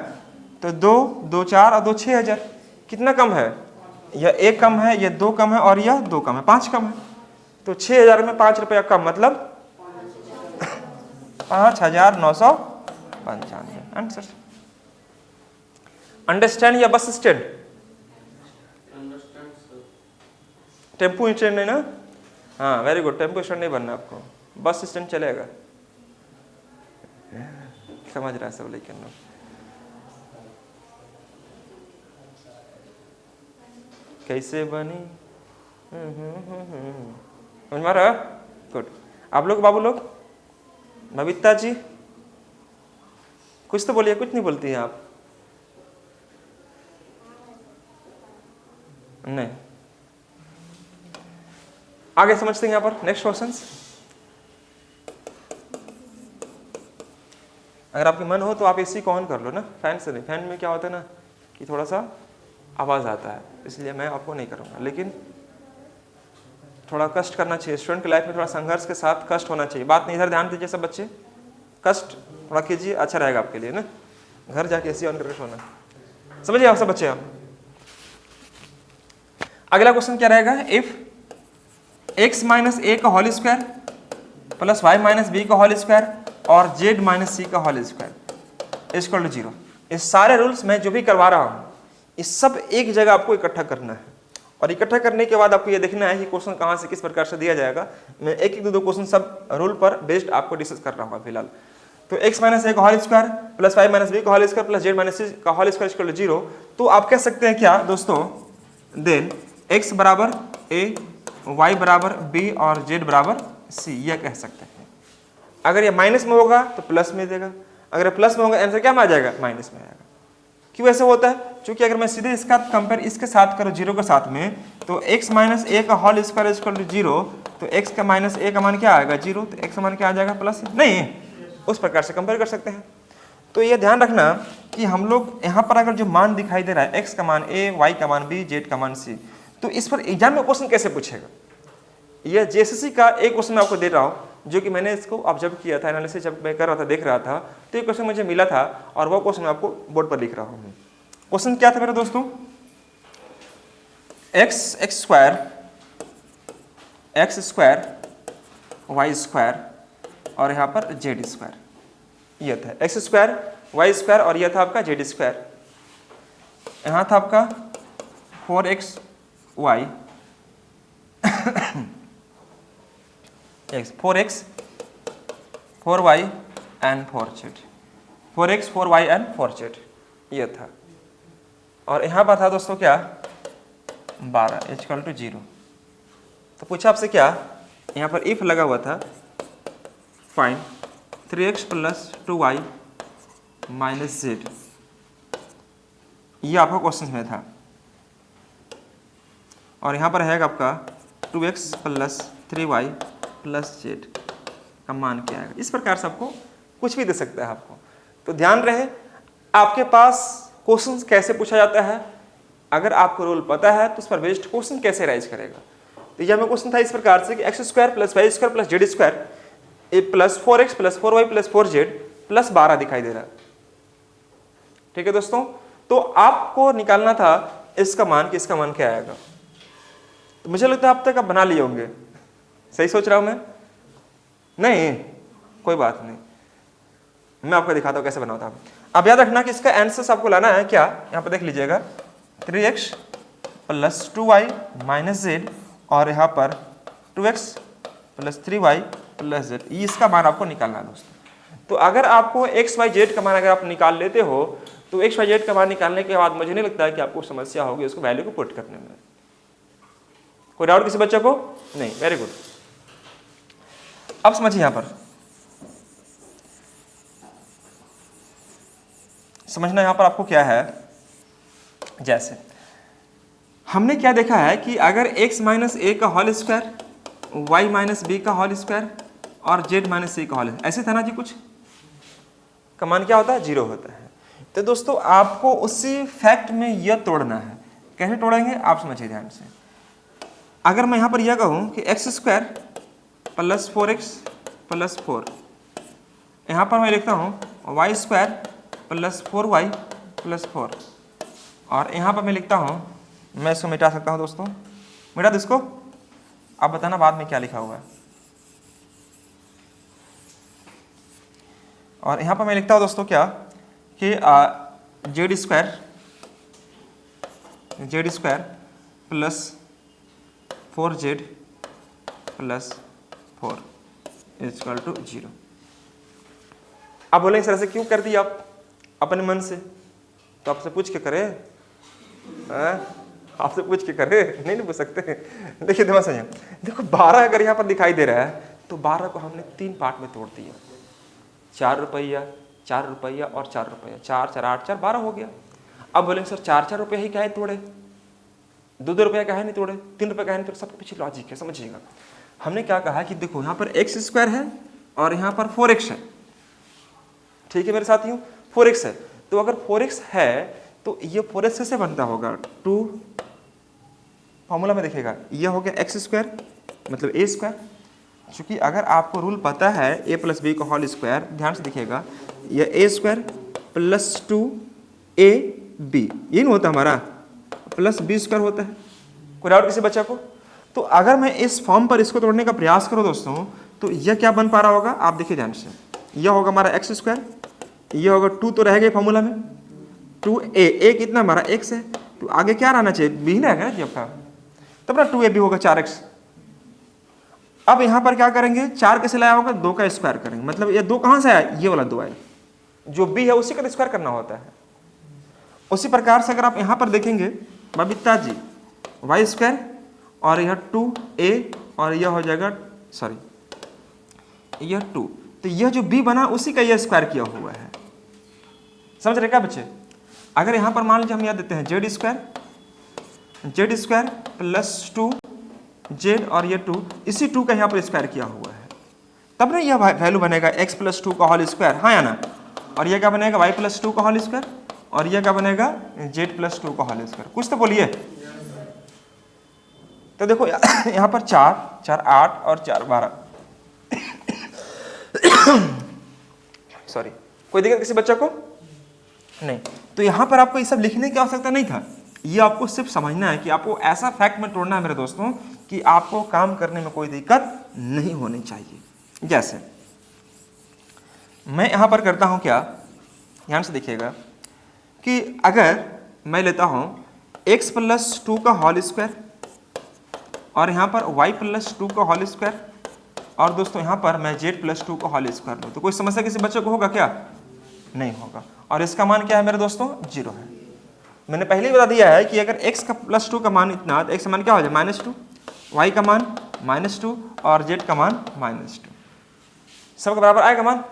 तो 2 2 4 और 2 6000, कितना कम है, यह 1 कम है, यह 2 कम है और यह 2 कम है, 5 कम है। तो 6000 में 5 रुपया कम मतलब 5,995 आंसर। अंडरस्टैंड या बस स्टैंड, टेम्पो स्टैंड नहीं ना, हाँ वेरी गुड, टेम्पो स्टैंड नहीं बनना आपको, बस स्टैंड चलेगा। समझ रहा है सब, लेकिन कैसे बनी समझ में आ रहा है, गुड। आप लोग बाबू लोग, बबीता जी कुछ तो बोलिए, कुछ नहीं बोलती हैं आप, नहीं। आगे समझते हैं यहाँ पर नेक्स्ट क्वेश्चंस। अगर आपके मन हो तो आप एसी को ऑन कर लो ना, फैन से नहीं, फैन में क्या होता है ना कि थोड़ा सा आवाज़ आता है, इसलिए मैं आपको नहीं करूँगा। लेकिन थोड़ा कष्ट करना चाहिए, स्टूडेंट की लाइफ में थोड़ा संघर्ष के साथ कष्ट होना चाहिए। बात नहीं, इधर ध्यान दीजिए सब बच्चे, कष्ट थोड़ा कीजिए, अच्छा रहेगा आपके लिए ना, घर जाके एसी ऑन करके सोना। समझिए आप सब बच्चे। आप अगला क्वेश्चन क्या रहेगा, इफ x माइनस ए का whole square plus Y minus B का होल स्क्वायर और z माइनस सी का whole square is equal to 0। ये सारे रूल्स मैं जो भी करवा रहा हूँ इस सब एक जगह आपको इकट्ठा करना है, और इकट्ठा करने के बाद आपको ये देखना है कि क्वेश्चन कहाँ से किस प्रकार से दिया जाएगा। मैं एक एक दो क्वेश्चन सब रूल पर बेस्ड आपको डिस्कस कर रहा हूँ फिलहाल। तो x माइनस ए का whole square plus Y minus B का whole square plus z minus सी का होल स्क्वायर इक्वल टू 0। तो आप कह सकते हैं क्या दोस्तों, देन x बराबर a, y बराबर b और z बराबर c, यह कह सकते हैं। अगर ये माइनस में होगा तो प्लस में देगा, अगर प्लस में होगा आंसर क्या में आ जाएगा, माइनस में आएगा। क्यों ऐसे होता है, क्योंकि अगर मैं सीधे इसका कंपेयर इसके साथ करूँ 0 के साथ में, तो x माइनस ए का whole square is equal to 0, तो x का माइनस ए का मान क्या आएगा 0, तो x का मान क्या आ जाएगा प्लस, नहीं उस प्रकार से कंपेयर कर सकते हैं। तो ये ध्यान रखना कि हम लोग यहाँ पर अगर जो मान दिखाई दे रहा है x का मान a, y का मान b, z का मान c, तो इस पर एग्जाम में क्वेश्चन कैसे पूछेगा। यह जेएसएससी का एक क्वेश्चन मैं आपको दे रहा हूँ जो कि मैंने इसको ऑब्जर्व किया था, एनालिसिस जब मैं कर रहा था, देख रहा था, तो ये क्वेश्चन मुझे मिला था और वो क्वेश्चन मैं आपको बोर्ड पर लिख रहा हूँ। क्वेश्चन क्या था मेरे दोस्तों, एक्स स्क्वायर वाई स्क्वायर और यहाँ पर जेड स्क्वायर, यह था एक्स स्क्वायर वाई स्क्वायर और यह था आपका जेड स्क्वायर। यहाँ था आपका 4x y 4x 4y and 4z, 4x 4y and 4z यह था। और यहाँ पर था दोस्तों क्या 12 इक्वल टू 0। तो पूछा आपसे क्या, यहाँ पर इफ लगा हुआ था, find 3x plus 2y minus z, ये आपका क्वेश्चन में था। और यहाँ पर है आपका 2x plus 3y plus z का मान क्या आएगा। इस प्रकार से आपको कुछ भी दे सकता है आपको। तो ध्यान रहे आपके पास क्वेश्चन कैसे पूछा जाता है, अगर आपको रूल पता है तो उस पर बेस्ड क्वेश्चन कैसे राइज करेगा। तो यह में क्वेश्चन था इस प्रकार से कि X square plus Y square plus Z square A plus 4x plus 4y plus 4z plus 12 दिखाई दे रहा है। ठीक है दोस्तों, तो आपको निकालना था इसका मान कि इसका मान क्या आएगा। तो मुझे लगता है अब तक आप बना लिए होंगे, सही सोच रहा हूं मैं, नहीं कोई बात नहीं, मैं आपको दिखाता हूं कैसे बनाता हूं। अब याद रखना कि इसका आंसर आपको लाना है क्या, यहां पर देख लीजिएगा 3x plus 2y minus z और यहाँ पर 2x plus 3y plus z, इसका मान आपको निकालना है दोस्तों। तो अगर आपको x y z का मान अगर आप निकाल लेते हो तो x y z का मान निकालने के बाद मुझे नहीं लगता है कि आपको समस्या होगी उसको वैल्यू को पुट करने में। कोई डाउट किसी बच्चे को नहीं, वेरी गुड। अब समझिए यहां पर समझना, यहां पर आपको क्या है, जैसे हमने क्या देखा है कि अगर x माइनस ए का whole square y minus B का होल स्क्वायर और z माइनस सी का होल स्क्वायर, ऐसे था ना जी, कुछ का मान क्या होता है 0 होता है। तो दोस्तों आपको उसी फैक्ट में यह तोड़ना है। कैसे तोड़ेंगे आप समझिए ध्यान से। अगर मैं यहां पर यह कहूं कि X square plus 4x plus 4, यहां पर मैं लिखता हूं Y square plus 4y plus 4, और यहां पर मैं लिखता हूं, मैं इसको मिटा सकता हूं दोस्तों, मिटा दो इसको, आप बताना बाद में क्या लिखा हुआ है। और यहां पर मैं लिखता हूं दोस्तों क्या कि Z square plus 4z plus 4 is equal to 0। आप बोलेंगे इस तरह से क्यों कर दिया आप अपने मन से, तो आपसे पूछ के करे, आपसे पूछ के करे, नहीं पूछ सकते। देखिए ध्यान से, देखो 12 अगर यहाँ पर दिखाई दे रहा है तो 12 को हमने 3 पार्ट में तोड़ दिया, 4 रुपया 4 रुपया और 4 रुपया, 4 4 8 4 12 हो गया। अब बोलेंगे सर 4 4 रुपये ही क्या है तोड़े, 2 2 रुपया क्या है नहीं तोड़े, 3 रुपये क्या है नहीं तोड़े, सबके पीछे लॉजिक है, समझिएगा। हमने क्या कहा कि देखो यहाँ पर एक्स स्क्वायर है और यहाँ पर 4x है, ठीक है मेरे साथियों, 4x है। तो अगर 4x है तो ये 4x कैसे बनता होगा, 2 फॉर्मूला में देखिएगा, यह हो गया एक्स स्क्वायर मतलब ए स्क्वायर क्योंकि अगर आपको रूल पता है a प्लस बी का होल स्क्वायर, ध्यान से देखिएगा, यह ए स्क्वायर प्लस 2ab ये नहीं होता हमारा, प्लस बी स्क्वायर होता है। कोई डाउट किसी बच्चा को? तो अगर मैं इस फॉर्म पर इसको तोड़ने का प्रयास करूं दोस्तों, तो यह क्या बन पा रहा होगा, आप देखिए ध्यान से, यह होगा हमारा एक्स स्क्वायर, यह होगा 2 तो रहेगा फॉर्मूला में 2a कितना हमारा x है, तो आगे क्या रहना चाहिए, b रहेगा ना जी आपका, तब ना 2ab होगा 4x। अब यहां पर क्या करेंगे, 4 कैसे लाया होगा, 2 का स्क्वायर करेंगे, मतलब ये 2 कहां से आया, ये वाला 2 आया, जो b है उसी का स्क्वायर करना होता है। उसी प्रकार से अगर आप यहां पर देखेंगे बबीता जी, वाई स्क्वायर और यह 2a और यह हो जाएगा, सॉरी यह 2, तो यह जो b बना उसी का यह स्क्वायर किया हुआ है। समझ रहे क्या बच्चे? अगर यहां पर मान लीजिए हम याद देते हैं जेड स्क्वायर प्लस 2z और ये 2, इसी 2 का यहाँ पर स्क्वायर किया हुआ है, तब ना यह वैल्यू बनेगा x प्लस 2 का होल स्क्वायर, हाँ या ना, और यह क्या बनेगा y प्लस 2 का होल स्क्वायर, और यह क्या बनेगा z प्लस 2 का होल स्क्वायर। कुछ तो बोलिए। तो देखो यहाँ पर 4 4 8 और 4 12 सॉरी, कोई दिक्कत किसी बच्चा को नहीं? तो यहाँ पर आपको ये सब लिखने की आवश्यकता नहीं था, ये आपको सिर्फ समझना है कि आपको ऐसा फैक्ट में तोड़ना है मेरे दोस्तों कि आपको काम करने में कोई दिक्कत नहीं होनी चाहिए। जैसे मैं यहाँ पर करता हूँ क्या, ध्यान से देखिएगा, कि अगर मैं लेता हूँ x प्लस 2 का होल स्क्वायर और यहाँ पर y प्लस 2 का होल स्क्वायर, और दोस्तों यहाँ पर मैं z प्लस 2 का होल स्क्वायर लूँ, तो कोई समस्या किसी बच्चे को होगा क्या? नहीं होगा। और इसका मान क्या है मेरे दोस्तों, 0 है। मैंने पहले ही बता दिया है कि अगर x का प्लस 2 का मान इतना, तो x का मान क्या हो जाए -2, y का मान -2 और z का मान -2, सबका बराबर आएगा मान।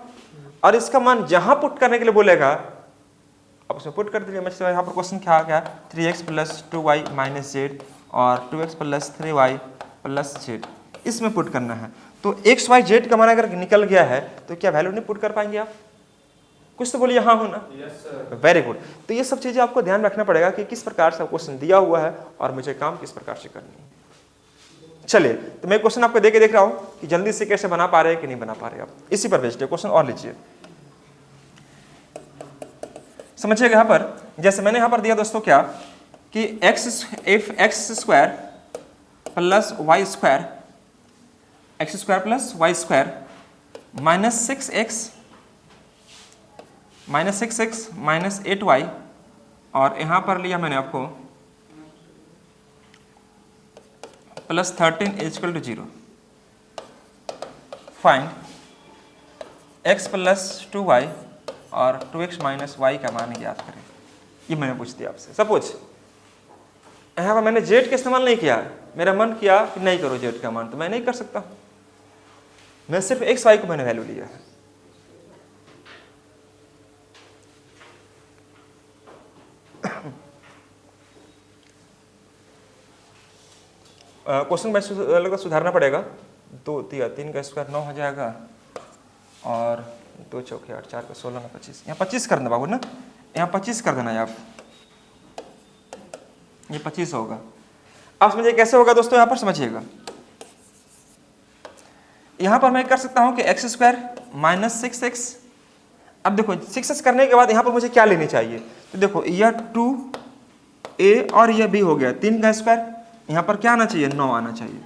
और इसका मान जहां पुट करने के लिए बोलेगा अब उसमें पुट कर दीजिए। मतलब यहाँ पर क्वेश्चन क्या आ गया, 3x plus 2y minus z और 2x plus 3y plus z, इसमें पुट करना है। तो x y z का मान अगर निकल गया है तो क्या वैल्यू नहीं पुट कर पाएंगे आप? कुछ तो बोलिए हाँ हो ना। Very good. तो ये सब चीजें आपको ध्यान रखना पड़ेगा कि किस प्रकार से क्वेश्चन दिया हुआ है और मुझे काम किस प्रकार से करनी है। चलिए, तो मैं क्वेश्चन आपको देके देख रहा हूं कि जल्दी से कैसे बना पा रहे हैं कि नहीं बना पा रहे आप, इसी पर बेस्ड है क्वेश्चन। और लीजिए समझिएगा, यहाँ पर जैसे मैंने यहाँ पर दिया दोस्तों क्या कि x square plus Y square, X square plus Y square minus 6x minus 8y, और यहाँ पर लिया मैंने आपको plus 13 equal to 0। Find x plus 2y और 2x माइनस y का मान ज्ञात करें। ये मैंने पूछ दिया आपसे। सपोज यहाँ पर मैंने z का इस्तेमाल नहीं किया, मेरा मन किया कि नहीं करो z का मान, तो मैं नहीं कर सकता, मैं सिर्फ x y को मैंने वैल्यू लिया है। क्वेश्चन में लगता सुधारना पड़ेगा। 2 3 का स्क्वायर 9 हो जाएगा, और 2 चौके 8 4 का 16 ना 25, यहाँ 25 कर देना बाबू ना, यहाँ 25 कर देना आप, ये 25 होगा। आप समझिए कैसे होगा दोस्तों, यहाँ पर समझिएगा। यहाँ पर मैं कर सकता हूँ कि एक्स स्क्वायर माइनस 6x। अब देखो 6x करने के बाद यहाँ पर मुझे क्या लेनी चाहिए, तो देखो यह 2a और यह b हो गया, 3 का स्क्वायर, यहाँ पर क्या आना चाहिए, 9 आना चाहिए।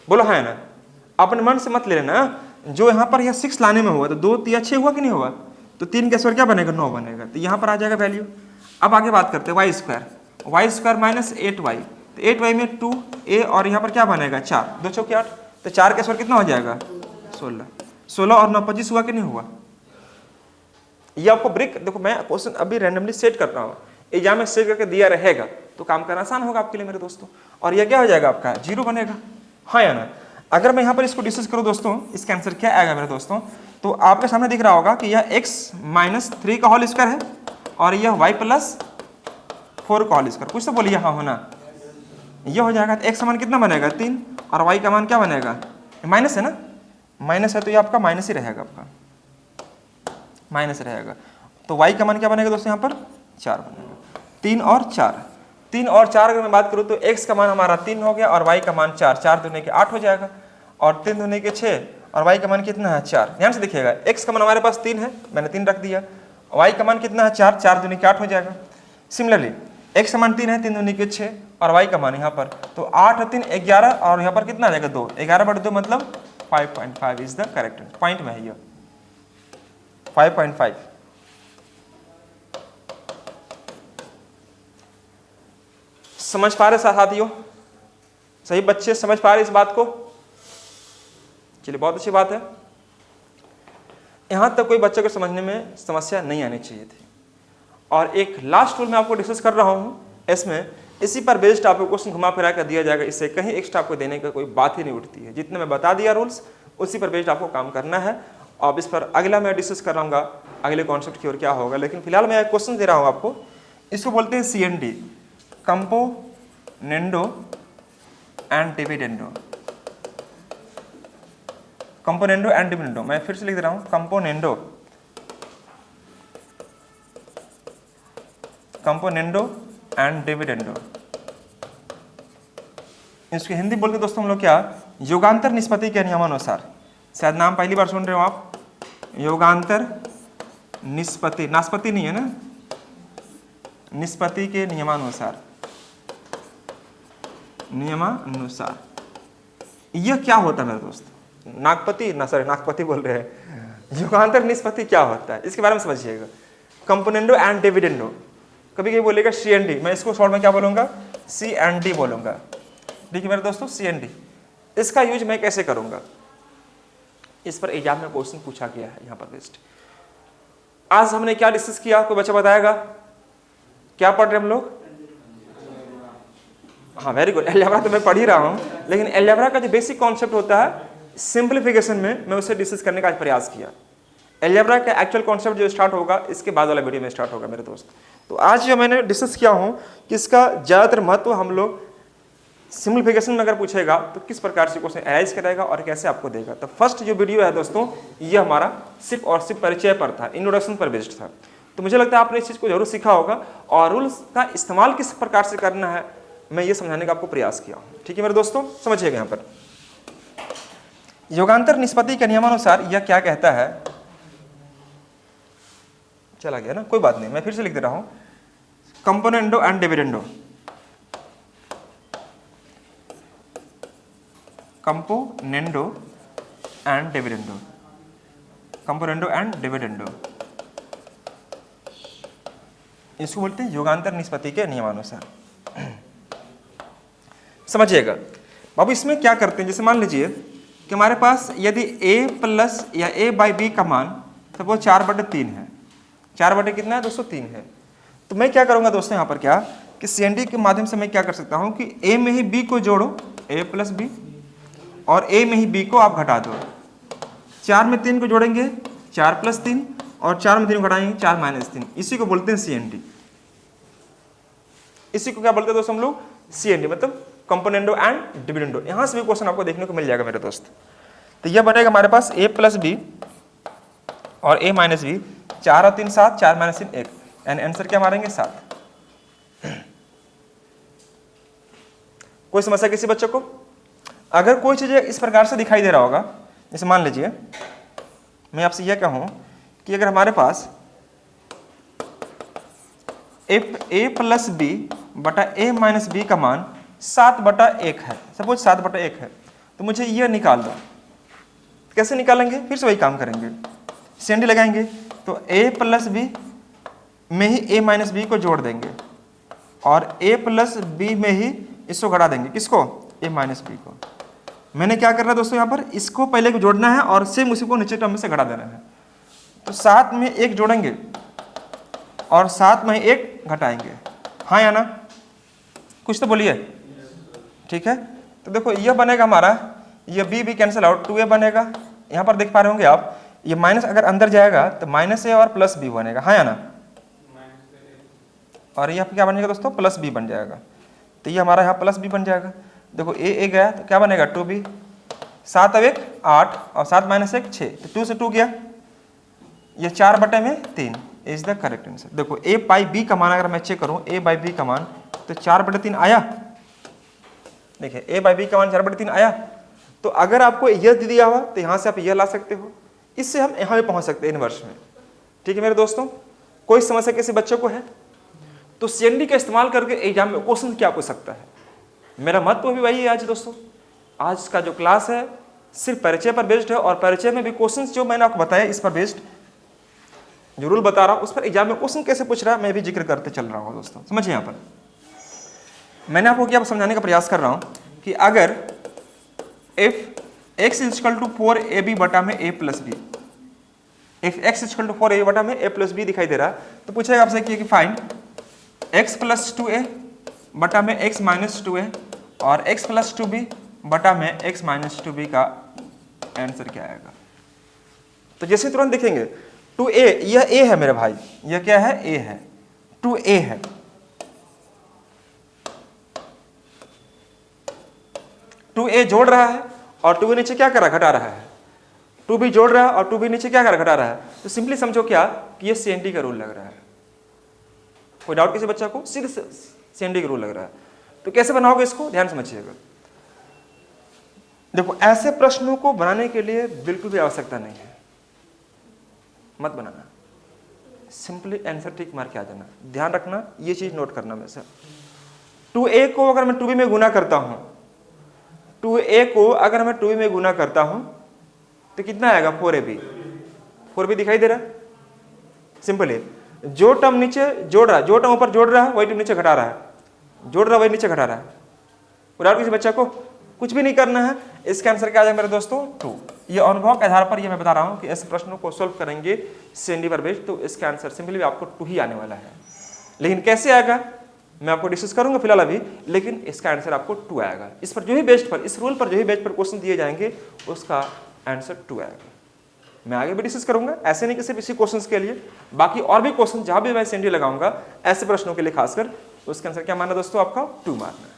बोलो है ना, अपने मन से मत ले लेना, जो यहाँ पर यह 6 लाने में हुआ तो 2 3 6 हुआ कि नहीं हुआ, तो 3 का स्क्वायर क्या बनेगा, 9 बनेगा, तो यहाँ पर आ जाएगा वैल्यू। अब आगे बात करते हैं वाई स्क्वायर माइनस 8y, तो 8y में 2a और यहाँ पर क्या बनेगा 4, 2 चौके 8, तो 4 का स्क्वायर कितना हो जाएगा 16 और 9 25 हुआ कि नहीं हुआ। ये आपको ब्रेक, देखो मैं क्वेश्चन अभी रैंडमली सेट कर रहा हूँ, एग्जाम में सेट करके दिया रहेगा तो काम करना आसान होगा आपके लिए मेरे दोस्तों, और यह क्या हो जाएगा आपका 0 बनेगा, हाँ या ना। अगर मैं यहाँ पर इसको डिस्कस करूँ दोस्तों, इसका आंसर क्या आएगा मेरे दोस्तों, तो आपके सामने दिख रहा होगा कि यह x माइनस 3 का होल स्क्वायर है और यह y प्लस 4 का होल स्क्वायर। कुछ तो बोलिए हाँ होना, यह हो जाएगा। तो x का मान कितना बनेगा 3 और y का मान क्या बनेगा, माइनस है ना, माइनस है तो ये आपका माइनस ही रहेगा, आपका माइनस रहेगा। तो y का मान क्या बनेगा दोस्तों, यहाँ पर 4 बनेगा। 3 और 4 अगर मैं बात करूँ तो x का मान हमारा 3 हो गया और y का मान 4, 4 दूने के 8 हो जाएगा। और 3 दूनी के 6 और y का मान कितना है 4। ध्यान से देखिएगा, x का मान हमारे पास 3 है, मैंने 3 रख दिया, y का मान कितना है 4, 4 दूनी के 8 हो जाएगा। सिमिलरली x का मान 3 है, 3 दूनी के 6 और y का मान यहाँ पर, तो 8 और 3 11 और यहाँ पर कितना आ जाएगा 2, 11/2 मतलब 5.5 इज द करेक्ट पॉइंट में है ये 5.5। समझ पा रहे साथियों? सही बच्चे समझ पा रहे इस बात को? चलिए बहुत अच्छी बात है। यहां तक कोई बच्चे को समझने में समस्या नहीं आनी चाहिए थी। और एक लास्ट रूल मैं आपको डिस्कस कर रहा हूं, इसमें इसी पर बेस्ड आपको क्वेश्चन घुमा फिरा कर दिया जाएगा, इससे कहीं एक्स्ट्रा आपको देने का कोई बात ही नहीं उठती है। जितने मैं बता दिया रूल्स उसी पर बेस्ड आपको काम करना है। अब इस पर अगला मैं डिस्कस कराऊंगा अगले कॉन्सेप्ट की ओर क्या होगा, लेकिन फिलहाल मैं एक क्वेश्चन दे रहा हूं आपको। इसको बोलते हैं CND, componendo and dividendo. Componendo and dividendo, मैं फिर से लिख दे रहा हूं, कंपोनेंडो एंड डिविडेंडो। इसकी हिंदी बोलते दोस्तों हम लोग क्या, योगांतर निष्पत्ति के नियमानुसार। शायद नाम पहली बार सुन रहे हो आप, योगांतर निष्पत्ति, नाशपति नहीं है ना, निष्पत्ति के नियमानुसार। यह क्या होता है मेरे दोस्त? नागपति बोल रहे हैं। युगांतर निष्पत्ति क्या होता है इसके बारे में समझिएगा। कंपोनेंडो एंड डिविडेंडो, कभी कभी बोलेगा CND, मैं इसको शॉर्ट में क्या बोलूंगा, CND बोलूंगा। ठीक है मेरे दोस्तों, CND। इसका यूज मैं कैसे करूंगा, इस पर एग्जाम में क्वेश्चन पूछा गया है यहाँ पर बेस्ट। आज हमने क्या डिस्कस किया, कोई बच्चा बताएगा? क्या पढ़ रहे हम लोग? हाँ वेरी गुड, अलजेब्रा तो मैं पढ़ ही रहा हूँ, लेकिन अलजेब्रा का जो बेसिक कॉन्सेप्ट होता है सिंप्लीफिकेशन में, मैं उसे डिस्कस करने का आज प्रयास किया। अलजेब्रा का एक्चुअल कॉन्सेप्ट जो स्टार्ट होगा इसके बाद वाला वीडियो में स्टार्ट होगा मेरे दोस्त। तो आज जो मैंने डिस्कस किया हूँ कि इसका ज़्यादातर महत्व हम लोग सिंप्लीफिकेशन में अगर पूछेगा तो किस प्रकार से क्वेश्चन एनालाइज करेगा और कैसे आपको देगा। तो फर्स्ट जो वीडियो है दोस्तों ये हमारा सिर्फ और सिर्फ परिचय पर था, इंट्रोडक्शन पर बेस्ड था। तो मुझे लगता है आपने इस चीज़ को जरूर सीखा होगा और रूल्स का इस्तेमाल किस प्रकार से करना है मैं ये समझाने का आपको प्रयास किया हूँ। ठीक है मेरे दोस्तों, समझिएगा। यहाँ पर योगांतर निष्पत्ति के नियमानुसार यह क्या कहता है, चला गया ना, कोई बात नहीं, मैं फिर से लिख दे रहा हूं, componendo and dividendo. Componendo and dividendo, componendo and dividendo, इसको बोलते हैं योगांतर निष्पत्ति के नियमानुसार। समझिएगा बाबू, इसमें क्या करते हैं, जैसे मान लीजिए कि हमारे पास यदि a प्लस या a/b का मान सपोज 4/3 है, 4 कितना है दोस्तों 3 है, तो मैं क्या करूंगा दोस्तों यहाँ पर क्या कि CND के माध्यम से मैं क्या कर सकता हूँ कि a में ही b को जोड़ो, a प्लस b, और a में ही b को आप घटा दो। 4 में 3 को जोड़ेंगे 4 प्लस 3 और 4 में 3 को घटाएंगे 4 माइनस 3, इसी को बोलते हैं CND। इसी को क्या बोलते हैं दोस्तों हम लोग, CND, मतलब कंपोनेंडो एंड डिविडेंडो। यहां से भी क्वेश्चन आपको देखने को मिल जाएगा मेरे दोस्त। तो यह बनेगा हमारे पास a प्लस बी और a माइनस बी, 4 और 3 7, 4 माइनस 3 1, यानी आंसर क्या मारेंगे 7। कोई समस्या किसी बच्चों को? अगर कोई चीज इस प्रकार से दिखाई दे रहा होगा, जैसे मान लीजिए मैं आपसे यह कहूं कि अगर हमारे पास a प्लस बी बटा a माइनस बी का मान 7/1 है, सपोज 7/1 है, तो मुझे यह निकाल दो। कैसे निकालेंगे, फिर से वही काम करेंगे, CND लगाएंगे, तो a प्लस बी में ही a माइनस बी को जोड़ देंगे और a प्लस बी में ही इसको घटा देंगे, किसको, a माइनस बी को। मैंने क्या करना है दोस्तों, यहाँ पर इसको पहले को जोड़ना है और सेम उसी को नीचे टर्म में से घटा देना है। तो 7 में 1 जोड़ेंगे और 7 में 1 घटाएंगे, हाँ या ना, कुछ तो बोलिए। ठीक है, तो देखो यह बनेगा हमारा, यह b कैंसिल आउट, 2a बनेगा। यहाँ पर देख पा रहे होंगे आप, ये माइनस अगर अंदर जाएगा तो माइनस a और प्लस b बनेगा, हाँ या ना, और यहाँ पर क्या बनेगा दोस्तों, प्लस b बन जाएगा। तो ये हमारा यहाँ प्लस b बन जाएगा। देखो a गया तो क्या बनेगा 2b, 7 और 1 8 और 7 माइनस 1 6, तो 2 से 2 गया, ये 4/3 इज द करेक्ट आंसर। देखो a/b का मान अगर मैं चेक करूँ, a/b का मान तो 4/3 आया। देखिए a/b का मान 4/3 आया। तो अगर आपको यह दिया हुआ तो यहाँ से आप यह ला सकते हो, इससे हम यहाँ पे पहुँच सकते हैं इनवर्स में। ठीक है मेरे दोस्तों, कोई समस्या किसी बच्चे को है तो CND का इस्तेमाल करके एग्जाम में क्वेश्चन क्या पूछ सकता है। मेरा मत तो भी वही है आज दोस्तों, आज का जो क्लास है सिर्फ परिचय पर बेस्ड है, और परिचय में भी क्वेश्चंस जो मैंने आपको बताया इस पर बेस्ड जो रूल बता रहा हूँ उस पर एग्जाम में क्वेश्चन कैसे पूछ रहा है मैं भी जिक्र करते चल रहा हूँ दोस्तों। समझिए, यहाँ पर मैंने आपको क्या समझाने का प्रयास कर रहा हूँ कि अगर इफ x = 4ab बटा में a + b, if x = 4ab बटा में a + b दिखाई दे रहा है तो पूछेगा आपसे कि फाइंड x + 2a बटा में x - 2a और x + 2b बटा में x - 2b का आंसर क्या आएगा। तो जैसे तुरंत देखेंगे 2a, यह a है मेरे भाई, यह क्या है, a है, 2a है, 2a जोड़ रहा है और 2b नीचे क्या कर रहा है, घटा रहा है, 2b जोड़ रहा है और 2b नीचे क्या कर रहा है, घटा रहा है। तो सिंपली समझो क्या कि ये CND का रूल लग रहा है। कोई डाउट किसी बच्चा को, सीधे CND का रूल लग रहा है। तो कैसे बनाओगे इसको, ध्यान समझिएगा। देखो ऐसे प्रश्नों को बनाने के लिए बिल्कुल भी आवश्यकता नहीं है, मत बनाना, सिंपली आंसर टिक मार के आ जाना। ध्यान रखना, ये चीज नोट करना। में से 2a को अगर मैं 2b में गुना करता हूं, 2a को अगर मैं 2b में गुना करता हूं तो कितना आएगा, 4ab, 4b दिखाई दे रहा है। सिंपल है, जो टर्म नीचे जोड़ रहा है, जो टर्म ऊपर जोड़ रहा है वही टर्म नीचे घटा रहा है, जोड़ रहा है वही नीचे घटा रहा है। और किसी बच्चा को कुछ भी नहीं करना है, इसका आंसर क्या आ जाएगा मेरे दोस्तों, 2। ये अनुभव के आधार पर ये मैं बता रहा हूं कि ऐसे प्रश्नों को सॉल्व करेंगे CND पर बेस्ड तो इसका आंसर सिंपली आपको 2 ही आने वाला है। लेकिन कैसे आएगा मैं आपको डिस्कस करूंगा फिलहाल अभी, लेकिन इसका आंसर आपको 2 आएगा। इस पर जो ही बेस्ड पर, इस रूल पर जो ही बेस्ड पर क्वेश्चन दिए जाएंगे उसका आंसर 2 आएगा। मैं आगे भी डिस्कस करूंगा, ऐसे नहीं कि सिर्फ इसी क्वेश्चन के लिए, बाकी और भी क्वेश्चन जहां भी मैं CND लगाऊंगा ऐसे प्रश्नों के लिए खासकर, उसका आंसर क्या मानना दोस्तों, आपका 2 मारना है।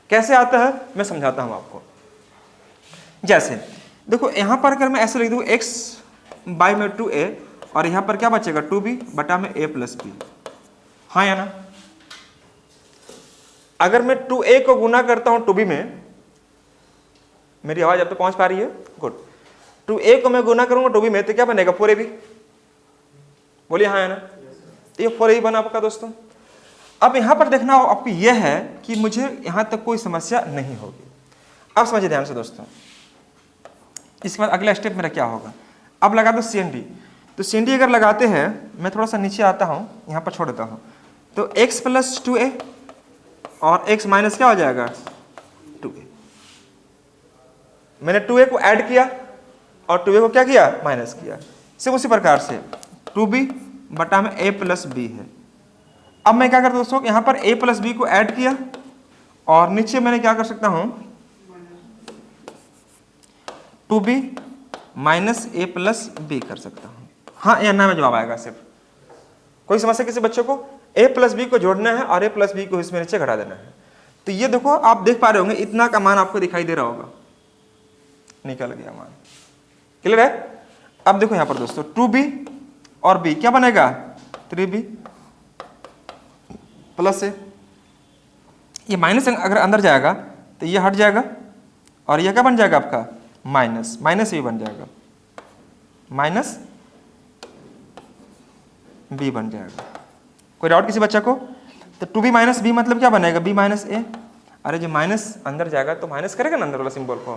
कैसे आता है मैं समझाता हूं आपको। जैसे देखो यहां पर अगर मैं ऐसे लिख दूं x बाई में 2a और यहां पर क्या बचेगा, 2b बटा में a + b, हाँ या ना। अगर मैं 2a को गुना करता हूं 2b में, मेरी आवाज अब तो पहुंच पा रही है, गुड। 2a को मैं गुना करूंगा 2b में तो क्या बनेगा, 4ab, बोलिए हाँ या ना। तो ये 4ab बना आपका दोस्तों। अब यहां पर देखना आपको यह है कि मुझे यहां तक कोई समस्या नहीं होगी। अब समझिए ध्यान से दोस्तों, इसके बाद अगला स्टेप मेरा क्या होगा। अब लगा दो CND, तो CND अगर लगाते हैं, मैं थोड़ा सा नीचे आता हूं, यहां पर छोड़ देता हूं, तो x + 2a और x माइनस क्या हो जाएगा, 2a। मैंने 2a को ऐड किया और 2a को क्या किया, माइनस किया। सिर्फ उसी प्रकार से 2b बटा में a + b है। अब मैं क्या करता हूं दोस्तों, यहां पर a + b को ऐड किया और नीचे मैंने क्या कर सकता हूं, 2b माइनस a + b कर सकता हूं, हाँ या ना में जवाब आएगा। सिर्फ कोई समस्या किसी बच्चे को, a + b को जोड़ना है और a + b को इसमें नीचे घटा देना है। तो ये देखो आप देख पा रहे होंगे, इतना का मान आपको दिखाई दे रहा होगा, निकल गया मान, क्लियर है। अब देखो यहां पर दोस्तों 2b और b क्या बनेगा, 3b + a, ये माइनस अगर अंदर जाएगा तो ये हट जाएगा और ये क्या बन जाएगा आपका, माइनस, माइनस b बन जाएगा, माइनस b बन जाएगा। कोई डाउट किसी बच्चा को। तो 2b - b मतलब क्या बनेगा, b - a। अरे जो माइनस अंदर जाएगा तो माइनस करेगा ना अंदर वाला सिंबल को,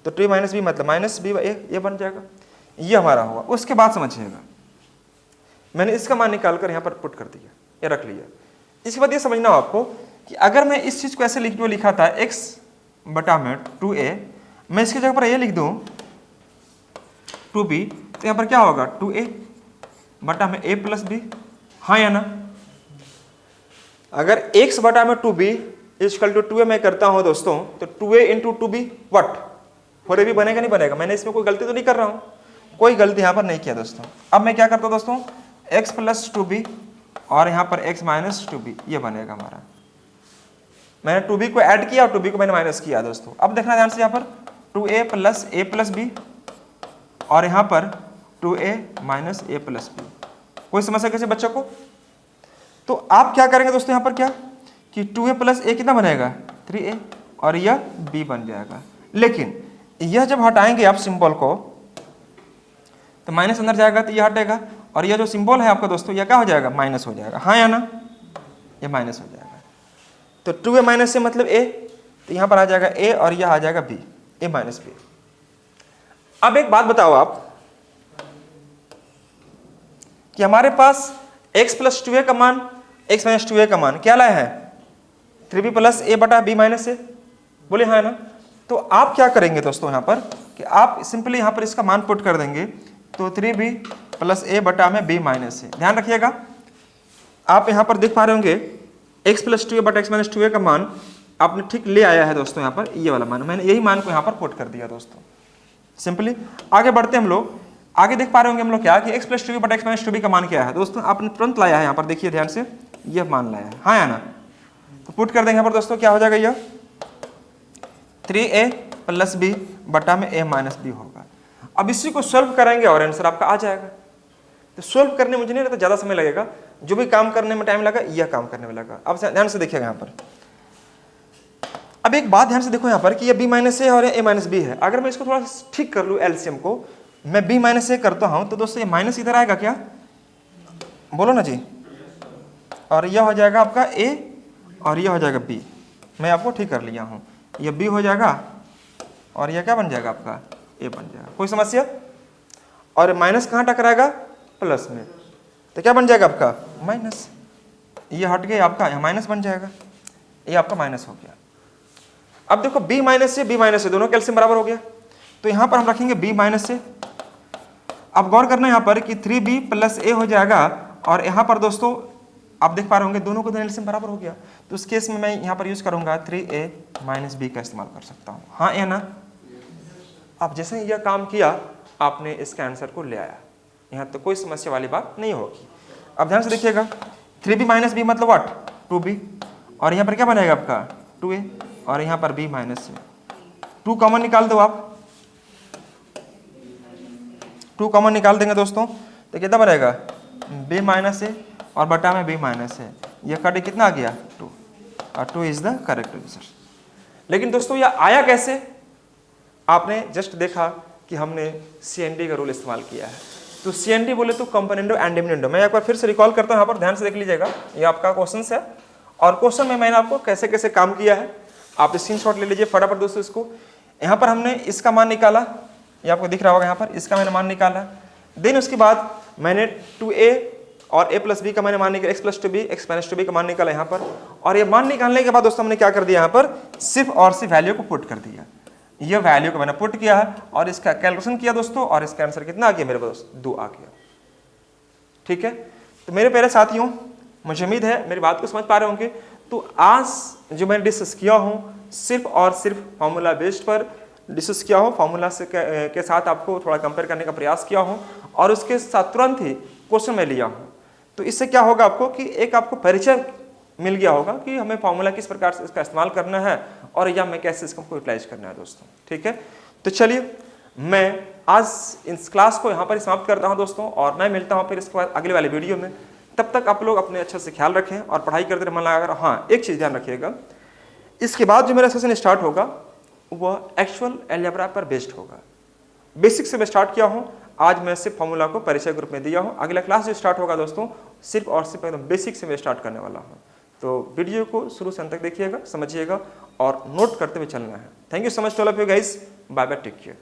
तो 2b - b मतलब -b a, ये बन जाएगा। ये हमारा हुआ। उसके बाद समझिएगा, मैंने इसका मान निकाल कर यहाँ पर पुट कर दिया, ये रख लिया। इसके बाद ये समझना हो आपको कि अगर मैं इस चीज को ऐसे लिखा था x बटा में 2a, मैं इसकी जगह पर ये लिख दूं 2b, तो यहाँ पर क्या होगा, 2a बटा में a + b, हाँ या ना। अगर x बटा में 2b = 2a मैं करता हूं दोस्तों, तो 2a × 2b व्हाट, 4ab बनेगा नहीं बनेगा। मैंने इसमें कोई गलती तो नहीं कर रहा हूं, कोई गलती यहाँ पर नहीं किया दोस्तों। अब मैं क्या करता हूं दोस्तों, x + 2b और यहाँ पर x - 2b, ये बनेगा हमारा। मैंने 2b को ऐड किया और 2b को मैंने माइनस किया दोस्तों। अब देखना ध्यान से, यहाँ पर 2a + a + b और यहाँ पर 2a - a + b। कोई समस्या किसी बच्चों को। तो आप क्या करेंगे दोस्तों, यहाँ पर क्या कि 2a + a कितना बनेगा, 3a और यह b बन जाएगा। लेकिन यह जब हटाएंगे आप सिंबल को तो माइनस अंदर जाएगा तो यह हटेगा, और यह जो सिंबल है आपका दोस्तों यह क्या हो जाएगा, माइनस हो जाएगा, हाँ या ना, ये माइनस हो जाएगा। तो 2a माइनस ए मतलब a, तो यहाँ पर आ जाएगा a और यह आ जाएगा b, a माइनस b। अब एक बात बताओ आप कि हमारे पास x प्लस 2a का मान, x माइनस 2a का मान क्या लाया है, 3b प्लस a बटा b माइनस a, बोले हाँ है ना। तो आप क्या करेंगे दोस्तों यहाँ पर कि आप सिंपली यहाँ पर इसका मान पुट कर देंगे, तो 3b प्लस a बटा में b माइनस a। ध्यान रखिएगा, आप यहाँ पर देख पा रहे होंगे x प्लस 2a बटा x माइनस 2a का मान आपने ठीक ले आया है दोस्तों, यहाँ पर ये वाला मान, मैंने यही मान को यहाँ पर पुट कर दिया दोस्तों। सिंपली आगे बढ़ते हम लोग, आगे देख पा रहे होंगे हम लोग क्या कि x प्लस 2b बटा x माइनस 2b का मान क्या है दोस्तों, आपने तुरंत लाया है, यहाँ पर देखिए ध्यान से, यह मान लाया है, हाँ या ना। तो पुट कर देंगे यहाँ पर दोस्तों, क्या हो जाएगा, यह 3a प्लस b बटा में a माइनस b होगा। अब इसी को सॉल्व करेंगे और आंसर आपका आ जाएगा। तो सॉल्व करने मुझे नहीं लगता ज़्यादा समय लगेगा, जो भी काम करने में टाइम लगा यह काम करने में लगा। अब ध्यान से देखिएगा यहाँ पर, अब एक बात ध्यान से देखो यहाँ पर कि ये b माइनस ए और a माइनस बी है। अगर मैं इसको थोड़ा ठीक कर लूँ एलसीएम को, मैं b माइनस ए करता हूँ तो दोस्तों ये माइनस इधर आएगा क्या, बोलो ना जी, और यह हो जाएगा आपका a और यह हो जाएगा b। मैं आपको ठीक कर लिया हूँ, यह b हो जाएगा और यह क्या बन जाएगा आपका a बन जाएगा, कोई समस्या। और माइनस कहाँ टकराएगा, प्लस में, तो क्या बन जाएगा आपका माइनस, ये हट गया आपका, यहाँ माइनस बन जाएगा, ये आपका माइनस हो गया। अब देखो b माइनस से दोनों का एलसीएम बराबर हो गया, तो यहाँ पर हम रखेंगे b माइनस से। अब गौर करना यहाँ पर कि 3b प्लस a हो जाएगा, और यहाँ पर दोस्तों आप देख पा रहे होंगे दोनों को दोनों एलसीएम बराबर हो गया, तो उस केस में मैं यहाँ पर यूज करूंगा 3a माइनस b का इस्तेमाल कर सकता हूँ, हाँ या ना। अब जैसे ही यह काम किया आपने इसके आंसर को ले आया, यहाँ तो कोई समस्या वाली बात नहीं होगी। अब ध्यान से देखिएगा, 3b माइनस b मतलब व्हाट, 2b, और यहाँ पर क्या बनेगा आपका 2a, और यहाँ पर b माइनस से 2 कॉमन निकाल दो आप, 2 कॉमन निकाल देंगे दोस्तों तो कितना बनेगा b माइनस से और बटा में b माइनस है, यह कट कितना आ गया 2, और 2 इज द करेक्ट आंसर। लेकिन दोस्तों यह आया कैसे, आपने जस्ट देखा कि हमने CND का रूल इस्तेमाल किया है। तो CND बोले तो कंपोनेंडो एंड डिविडेंडो। मैं एक बार फिर से रिकॉल करता हूँ, यहाँ पर ध्यान से देख लीजिएगा, ये आपका क्वेश्चन है, और क्वेश्चन में मैंने आपको कैसे कैसे काम किया है आप स्क्रीनशॉट ले लीजिए फटाफट दोस्तों। इसको यहाँ पर हमने इसका मान निकाला, ये आपको दिख रहा होगा, यहाँ पर इसका मैंने मान निकाला। देन उसके बाद मैंने 2a और a प्लस b का मैंने मान निकाला, x plus 2b x minus 2b का मान निकाला यहाँ पर। और ये मान निकालने के बाद दोस्तों हमने क्या कर दिया, यहाँ पर सिर्फ और सिर्फ वैल्यू को पुट कर दिया। ये वैल्यू को मैंने पुट किया है और इसका कैलकुलेशन किया दोस्तों, और इसका आंसर कितना आ गया मेरे पास, 2 आ गया। ठीक है, तो मेरे प्यारे साथियों, मुझे उम्मीद है मेरी बात को समझ पा रहे होंगे। तो आज जो मैंने डिस्कस किया हूँ सिर्फ और सिर्फ फार्मूला बेस्ड पर डिस्कस किया हूँ, फार्मूला से के साथ आपको थोड़ा कंपेयर करने का प्रयास किया हूँ, और उसके साथ तुरंत ही क्वेश्चन में लिया हूँ। तो इससे क्या होगा आपको कि एक आपको परिचय मिल गया होगा कि हमें फार्मूला किस प्रकार से इसका इस्तेमाल करना है और या हमें कैसे इसको यूटिलाइज करना है दोस्तों। ठीक है, तो चलिए मैं आज इस क्लास को यहाँ पर समाप्त करता हूँ दोस्तों, और मैं मिलता हूँ फिर इसके बाद अगले वाले वीडियो में। तब तक आप लोग अपने अच्छे से ख्याल रखें और पढ़ाई करते रहे मन लगाकर। हाँ, एक चीज़ ध्यान रखिएगा, इसके बाद जो मेरा सेशन स्टार्ट होगा वह एक्चुअल अलजेब्रा पर बेस्ड होगा। बेसिक से मैं स्टार्ट किया हूँ, आज मैं सिर्फ फार्मूला को परिचय ग्रुप में दिया हूँ। अगला क्लास जो स्टार्ट होगा दोस्तों सिर्फ और सिर्फ एकदम बेसिक से मैं स्टार्ट करने वाला हूँ। तो वीडियो को शुरू से अंत तक देखिएगा, समझिएगा और नोट करते हुए चलना है। Thank you so much to all of you guys, bye bye, take care.